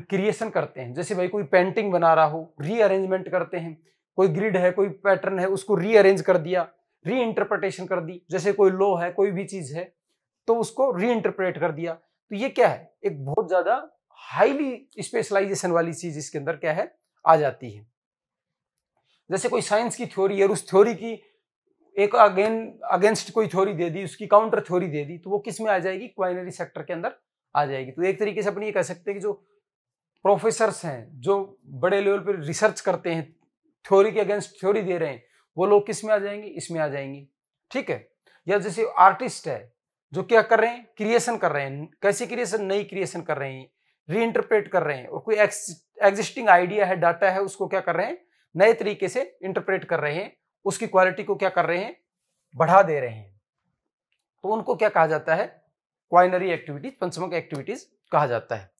क्रिएशन करते हैं। जैसे भाई कोई पेंटिंग बना रहा हो, रीअरेंजमेंट करते हैं। कोई ग्रिड है, कोई पैटर्न है, उसको रीअरेंज कर दिया, री इंटरप्रिटेशन कर दी। जैसे कोई लॉ है, कोई भी चीज है, तो उसको री इंटरप्रेट कर दिया। तो ये क्या है, एक बहुत ज्यादा हाईली स्पेशलाइजेशन वाली चीज इसके अंदर क्या है, आ जाती है। जैसे कोई साइंस की थ्योरी है, उस थ्योरी की एक अगेंस्ट कोई थ्योरी दे दी, उसकी काउंटर थ्योरी दे दी, तो वो किस में आ जाएगी, क्वाइनरी सेक्टर के अंदर आ जाएगी। तो एक तरीके से अपन ये कह सकते हैं कि जो प्रोफेसर्स हैं, जो बड़े लेवल पर रिसर्च करते हैं, थ्योरी के अगेंस्ट थ्योरी दे रहे हैं, वो लोग किस में आ जाएंगे, इसमें आ जाएंगे। ठीक है, या जैसे आर्टिस्ट है, जो क्या कर रहे हैं, क्रिएशन कर रहे हैं। कैसी क्रिएशन, नई क्रिएशन कर रहे हैं, रीइंटरप्रेट कर रहे हैं। और कोई एग्जिस्टिंग आइडिया है, डाटा है, उसको क्या कर रहे हैं, नए तरीके से इंटरप्रेट कर रहे हैं, उसकी क्वालिटी को क्या कर रहे हैं, बढ़ा दे रहे हैं। तो उनको क्या कहा जाता है, क्वाइनरी एक्टिविटीज, पंचमक एक्टिविटीज कहा जाता है।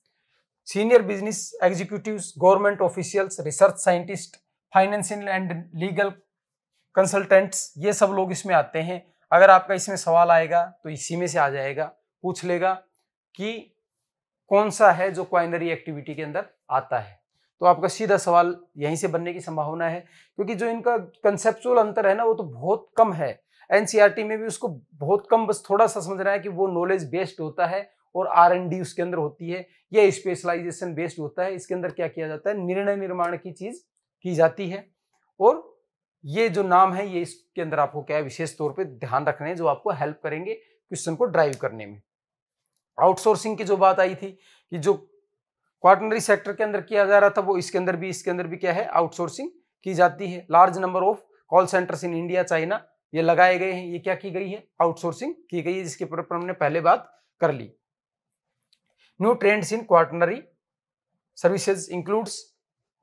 Senior business executives, government officials, research scientist, financial and legal consultants, ये सब लोग इसमें आते हैं। अगर आपका इसमें सवाल आएगा तो इसी में से आ जाएगा, पूछ लेगा कि कौन सा है जो क्वाइनरी एक्टिविटी के अंदर आता है। तो आपका सीधा सवाल यहीं से बनने की संभावना है, क्योंकि जो इनका कंसेप्चुअल अंतर है ना, वो तो बहुत कम है। एनसीईआरटी में भी उसको बहुत कम, बस थोड़ा सा समझना है कि वो नॉलेज बेस्ड होता है और R&D उसके अंदर होती है, या स्पेशलाइजेशन बेस्ड होता है। इसके अंदर क्या किया जाता है, निर्णय निर्माण की चीज की जाती है। और ये जो नाम है, ये इसके अंदर आपको क्या है, विशेष तौर पे ध्यान रखने हैं, जो आपको हेल्प करेंगे क्वेश्चन को ड्राइव करने में। आउटसोर्सिंग की जो बात आई थी कि जो क्वाटरनरी सेक्टर के अंदर किया जा रहा था, वो इसके अंदर भी क्या है, आउटसोर्सिंग की जाती है। Large number of call centres in India, China, ये लगाए गए हैं। ये क्या की गई है, आउटसोर्सिंग की गई है, जिसके ऊपर हमने पहले बात कर ली। New trends in quaternary services includes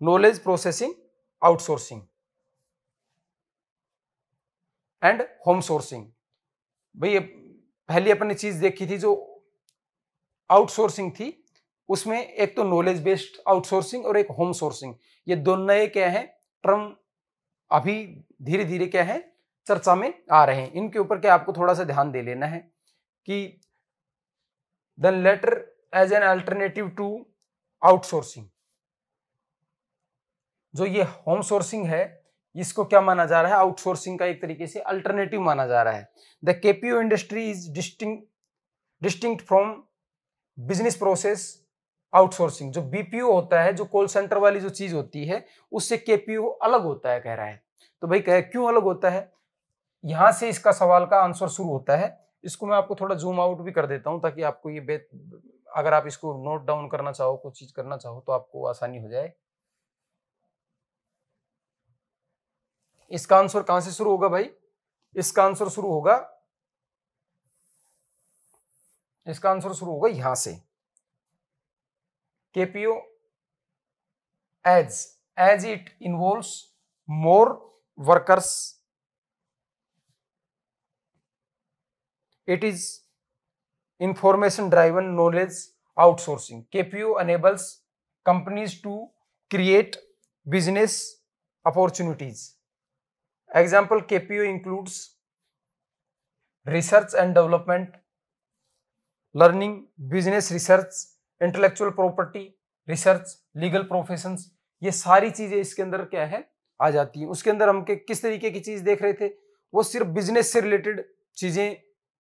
knowledge processing, outsourcing and home sourcing. भाई पहली अपन ने चीज देखी थी जो आउटसोर्सिंग थी, उसमें एक तो नॉलेज बेस्ड आउटसोर्सिंग और एक होम सोर्सिंग, ये दोनों नए क्या है टर्म अभी धीरे धीरे क्या है चर्चा में आ रहे हैं। इनके ऊपर क्या आपको थोड़ा सा ध्यान दे लेना है कि the latter as an alternative to outsourcing, जो ये होम सोर्सिंग है इसको क्या माना जा रहा है, आउटसोर्सिंग का एक तरीके से अल्टरनेटिव माना जा रहा है। The KPO industry is distinct from business process outsourcing. जो बीपीओ होता है, जो कॉल सेंटर वाली जो चीज होती है, उससे केपीओ अलग होता है कह रहा है। तो भाई क्यों अलग होता है, यहां से इसका सवाल का आंसर शुरू होता है। इसको मैं आपको थोड़ा जूम आउट भी कर देता हूं ताकि आपको ये अगर आप इसको नोट डाउन करना चाहो, कुछ चीज करना चाहो तो आपको आसानी हो जाए। इसका आंसर कहां से शुरू होगा भाई, इसका आंसर शुरू होगा यहां से। KPO as it involves more workers, it is information driven knowledge outsourcing. KPO enables companies to create business opportunities. Example, KPO includes research and development, learning, business research, intellectual property research, legal professions, ये सारी चीजें इसके अंदर क्या है आ जाती हैं। उसके अंदर हम किस तरीके की चीज देख रहे थे, वो सिर्फ बिजनेस से रिलेटेड चीजें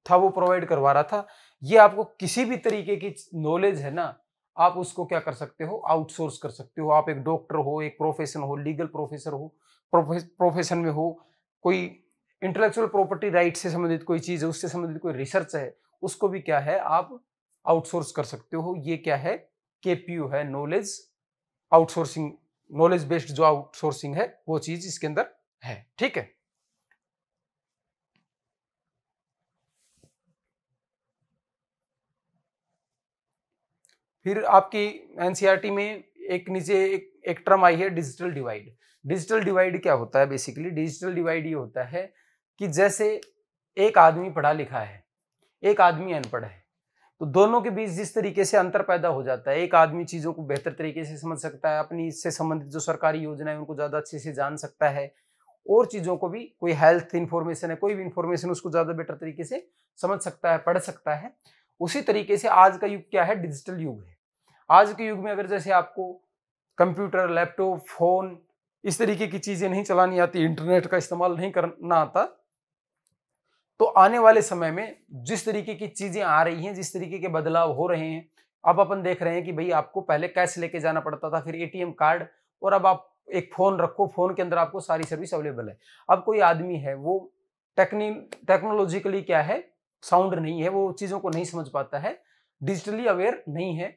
था वो प्रोवाइड करवा रहा था। ये आपको किसी भी तरीके की नॉलेज है ना, आप उसको क्या कर सकते हो, आउटसोर्स कर सकते हो। आप एक डॉक्टर हो, एक प्रोफेशन हो, लीगल प्रोफेसर हो, प्रोफेशन में हो, कोई इंटेलेक्चुअल प्रॉपर्टी राइट से संबंधित कोई चीज है, उससे संबंधित कोई रिसर्च है, उसको भी क्या है आप आउटसोर्स कर सकते हो। ये क्या है, केपीयू है, नॉलेज आउटसोर्सिंग, नॉलेज बेस्ड जो आउटसोर्सिंग है वो चीज इसके अंदर है। ठीक है, फिर आपकी एनसीईआरटी में एक नीचे एक टर्म आई है डिजिटल डिवाइड। डिजिटल डिवाइड क्या होता है, बेसिकली डिजिटल डिवाइड ये होता है कि जैसे एक आदमी पढ़ा लिखा है, एक आदमी अनपढ़ है, तो दोनों के बीच जिस तरीके से अंतर पैदा हो जाता है, एक आदमी चीजों को बेहतर तरीके से समझ सकता है, अपनी इससे संबंधित जो सरकारी योजना है उनको ज्यादा अच्छे से जान सकता है, और चीजों को भी, कोई हेल्थ इंफॉर्मेशन है, कोई भी इंफॉर्मेशन उसको ज्यादा बेटर तरीके से समझ सकता है, पढ़ सकता है। उसी तरीके से आज का युग क्या है, डिजिटल युग है। आज के युग में अगर जैसे आपको कंप्यूटर, लैपटॉप, फोन, इस तरीके की चीजें नहीं चलानी आती, इंटरनेट का इस्तेमाल नहीं करना आता, तो आने वाले समय में जिस तरीके की चीजें आ रही हैं, जिस तरीके के बदलाव हो रहे हैं, अब अपन देख रहे हैं कि भाई आपको पहले कैश लेके जाना पड़ता था, फिर एटीएम कार्ड, और अब आप एक फोन रखो, फोन के अंदर आपको सारी सर्विस अवेलेबल है। अब कोई आदमी है वो टेक्नोलॉजिकली क्या है, साउंड नहीं है, वो चीजों को नहीं समझ पाता है, डिजिटली अवेयर नहीं है,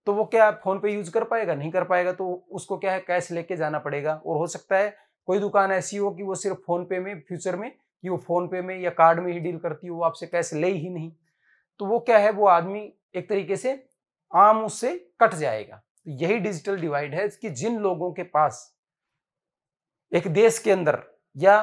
तो वो क्या फोन पे यूज कर पाएगा, नहीं कर पाएगा, तो उसको क्या है कैश लेके जाना पड़ेगा। और हो सकता है कोई दुकान ऐसी हो कि वो सिर्फ फोन पे में, फ्यूचर में कि वो फोन पे में या कार्ड में ही डील करती हो, वो आपसे कैश ले ही नहीं, तो वो क्या है, वो आदमी एक तरीके से आम उससे कट जाएगा। तो यही डिजिटल डिवाइड है कि जिन लोगों के पास एक देश के अंदर या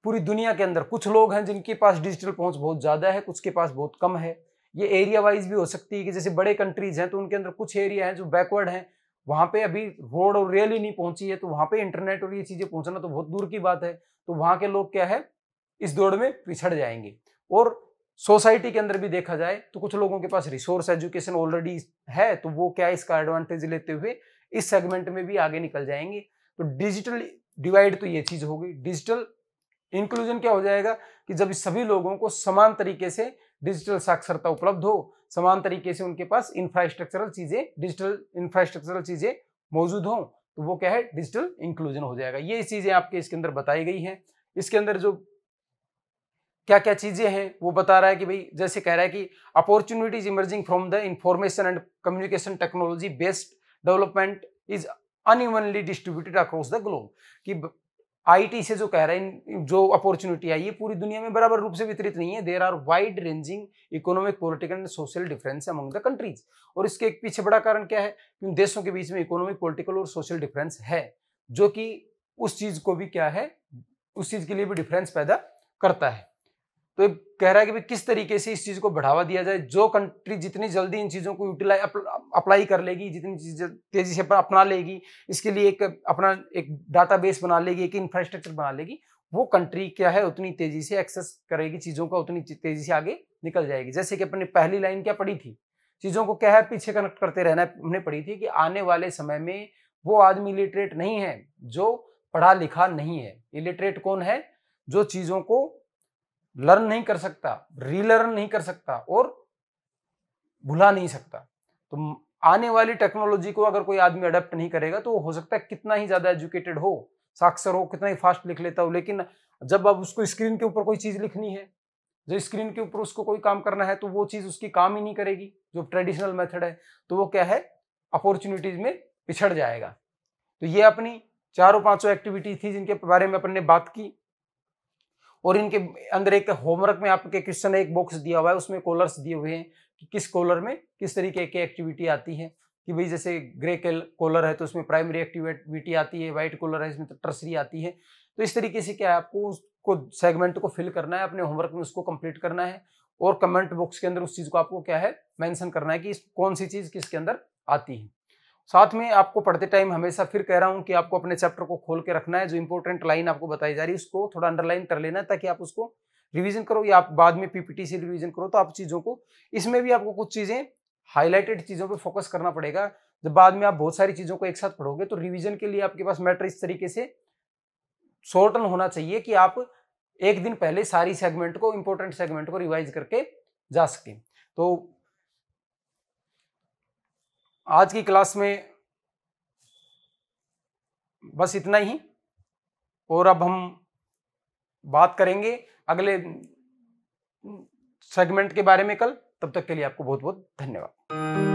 पूरी दुनिया के अंदर कुछ लोग हैं जिनके पास डिजिटल पहुंच बहुत ज्यादा है, कुछ के पास बहुत कम है। ये एरिया वाइज भी हो सकती है कि जैसे बड़े कंट्रीज हैं तो उनके अंदर कुछ एरिया हैं जो बैकवर्ड हैं, वहां पे अभी रोड और रेल ही नहीं पहुंची है, तो वहां पे इंटरनेट और ये चीजें पहुंचना तो बहुत दूर की बात है, तो वहां के लोग क्या है इस दौड़ में पिछड़ जाएंगे। और सोसाइटी के अंदर भी देखा जाए तो कुछ लोगों के पास रिसोर्स एजुकेशन ऑलरेडी है, तो वो क्या इसका एडवांटेज लेते हुए इस सेगमेंट में भी आगे निकल जाएंगे। तो डिजिटल डिवाइड तो ये चीज होगी। डिजिटल इंक्लूजन क्या हो जाएगा कि जब सभी लोगों को समान तरीके से डिजिटल साक्षरता उपलब्ध हो, समान तरीके से उनके पास इंफ्रास्ट्रक्चरल चीजें, डिजिटल इंफ्रास्ट्रक्चरल चीजें मौजूद हों, तो वो क्या है डिजिटल इंक्लूजन हो जाएगा। ये चीजें आपके इसके अंदर बताई गई हैं। इसके अंदर जो क्या क्या चीजें हैं वो बता रहा है कि भाई जैसे कह रहा है कि opportunities emerging from the information and communication technology based development is unevenly distributed across the globe. कि आईटी से जो कह रहे हैं जो अपॉर्चुनिटी आई है पूरी दुनिया में बराबर रूप से वितरित नहीं है। There are wide ranging economic, political and social difference among the countries. और इसके एक पीछे बड़ा कारण क्या है कि उन देशों के बीच में इकोनॉमिक, पॉलिटिकल और सोशल डिफरेंस है, जो कि उस चीज को भी क्या है, उस चीज के लिए भी डिफरेंस पैदा करता है। तो ये कह रहा है कि भाई किस तरीके से इस चीज को बढ़ावा दिया जाए, जो कंट्री जितनी जल्दी इन चीजों को यूटिलाइज अप्लाई कर लेगी, जितनी तेजी से अपना लेगी, इसके लिए एक अपना एक डाटाबेस बना लेगी, एक इंफ्रास्ट्रक्चर बना लेगी, वो कंट्री क्या है उतनी तेजी से एक्सेस करेगी चीजों का, उतनी तेजी से आगे निकल जाएगी। जैसे कि अपनी पहली लाइन क्या पढ़ी थी, चीजों को क्या है पीछे कनेक्ट करते रहना, हमने पढ़ी थी कि आने वाले समय में वो आदमी इलिटरेट नहीं है जो पढ़ा लिखा नहीं है। इलिटरेट कौन है? जो चीजों को लर्न नहीं कर सकता, रीलर्न नहीं कर सकता और भुला नहीं सकता। तो आने वाली टेक्नोलॉजी को अगर कोई आदमी अडेप्ट नहीं करेगा तो हो सकता है कितना ही ज्यादा एजुकेटेड हो, साक्षर हो, कितना ही फास्ट लिख लेता हो, लेकिन जब अब उसको स्क्रीन के ऊपर कोई चीज लिखनी है, जो स्क्रीन के ऊपर उसको कोई काम करना है, तो वो चीज उसकी काम ही नहीं करेगी जो ट्रेडिशनल मेथड है, तो वो क्या है अपॉर्चुनिटीज में पिछड़ जाएगा। तो ये अपनी चारों पांचों एक्टिविटी थी जिनके बारे में अपन ने बात की, और इनके अंदर एक होमवर्क में आपके क्वेश्चन एक बॉक्स दिया हुआ है, उसमें कॉलर्स दिए हुए हैं कि किस कॉलर में किस तरीके की एक्टिविटी आती है, कि भाई जैसे ग्रे कॉलर है तो उसमें प्राइमरी एक्टिविटी आती है, व्हाइट कॉलर है इसमें तो टर्सरी आती है। तो इस तरीके से क्या है आपको उसको सेगमेंट को फिल करना है, अपने होमवर्क में उसको कंप्लीट करना है, और कमेंट बॉक्स के अंदर उस चीज को आपको क्या है मेंशन करना है कि कौन सी चीज किसके अंदर आती है। साथ में आपको पढ़ते टाइम हमेशा फिर कह रहा हूं कि आपको अपने चैप्टर को खोल के रखना है, जो इंपॉर्टेंट लाइन आपको बताई जा रही है उसको थोड़ा अंडरलाइन कर लेना है, ताकि आप उसको रिवीजन करो या आप बाद में पीपीटी से रिवीजन करो, तो आप चीजों को, इसमें भी आपको कुछ चीजें हाईलाइटेड चीजों पे फोकस करना पड़ेगा। जब बाद में आप बहुत सारी चीजों को एक साथ पढ़ोगे तो रिवीजन के लिए आपके पास मैटर इस तरीके से शॉर्टन होना चाहिए कि आप एक दिन पहले सारी सेगमेंट को, इंपॉर्टेंट सेगमेंट को रिवाइज करके जा सके। तो आज की क्लास में बस इतना ही, और अब हम बात करेंगे अगले सेगमेंट के बारे में कल। तब तक के लिए आपको बहुत बहुत धन्यवाद।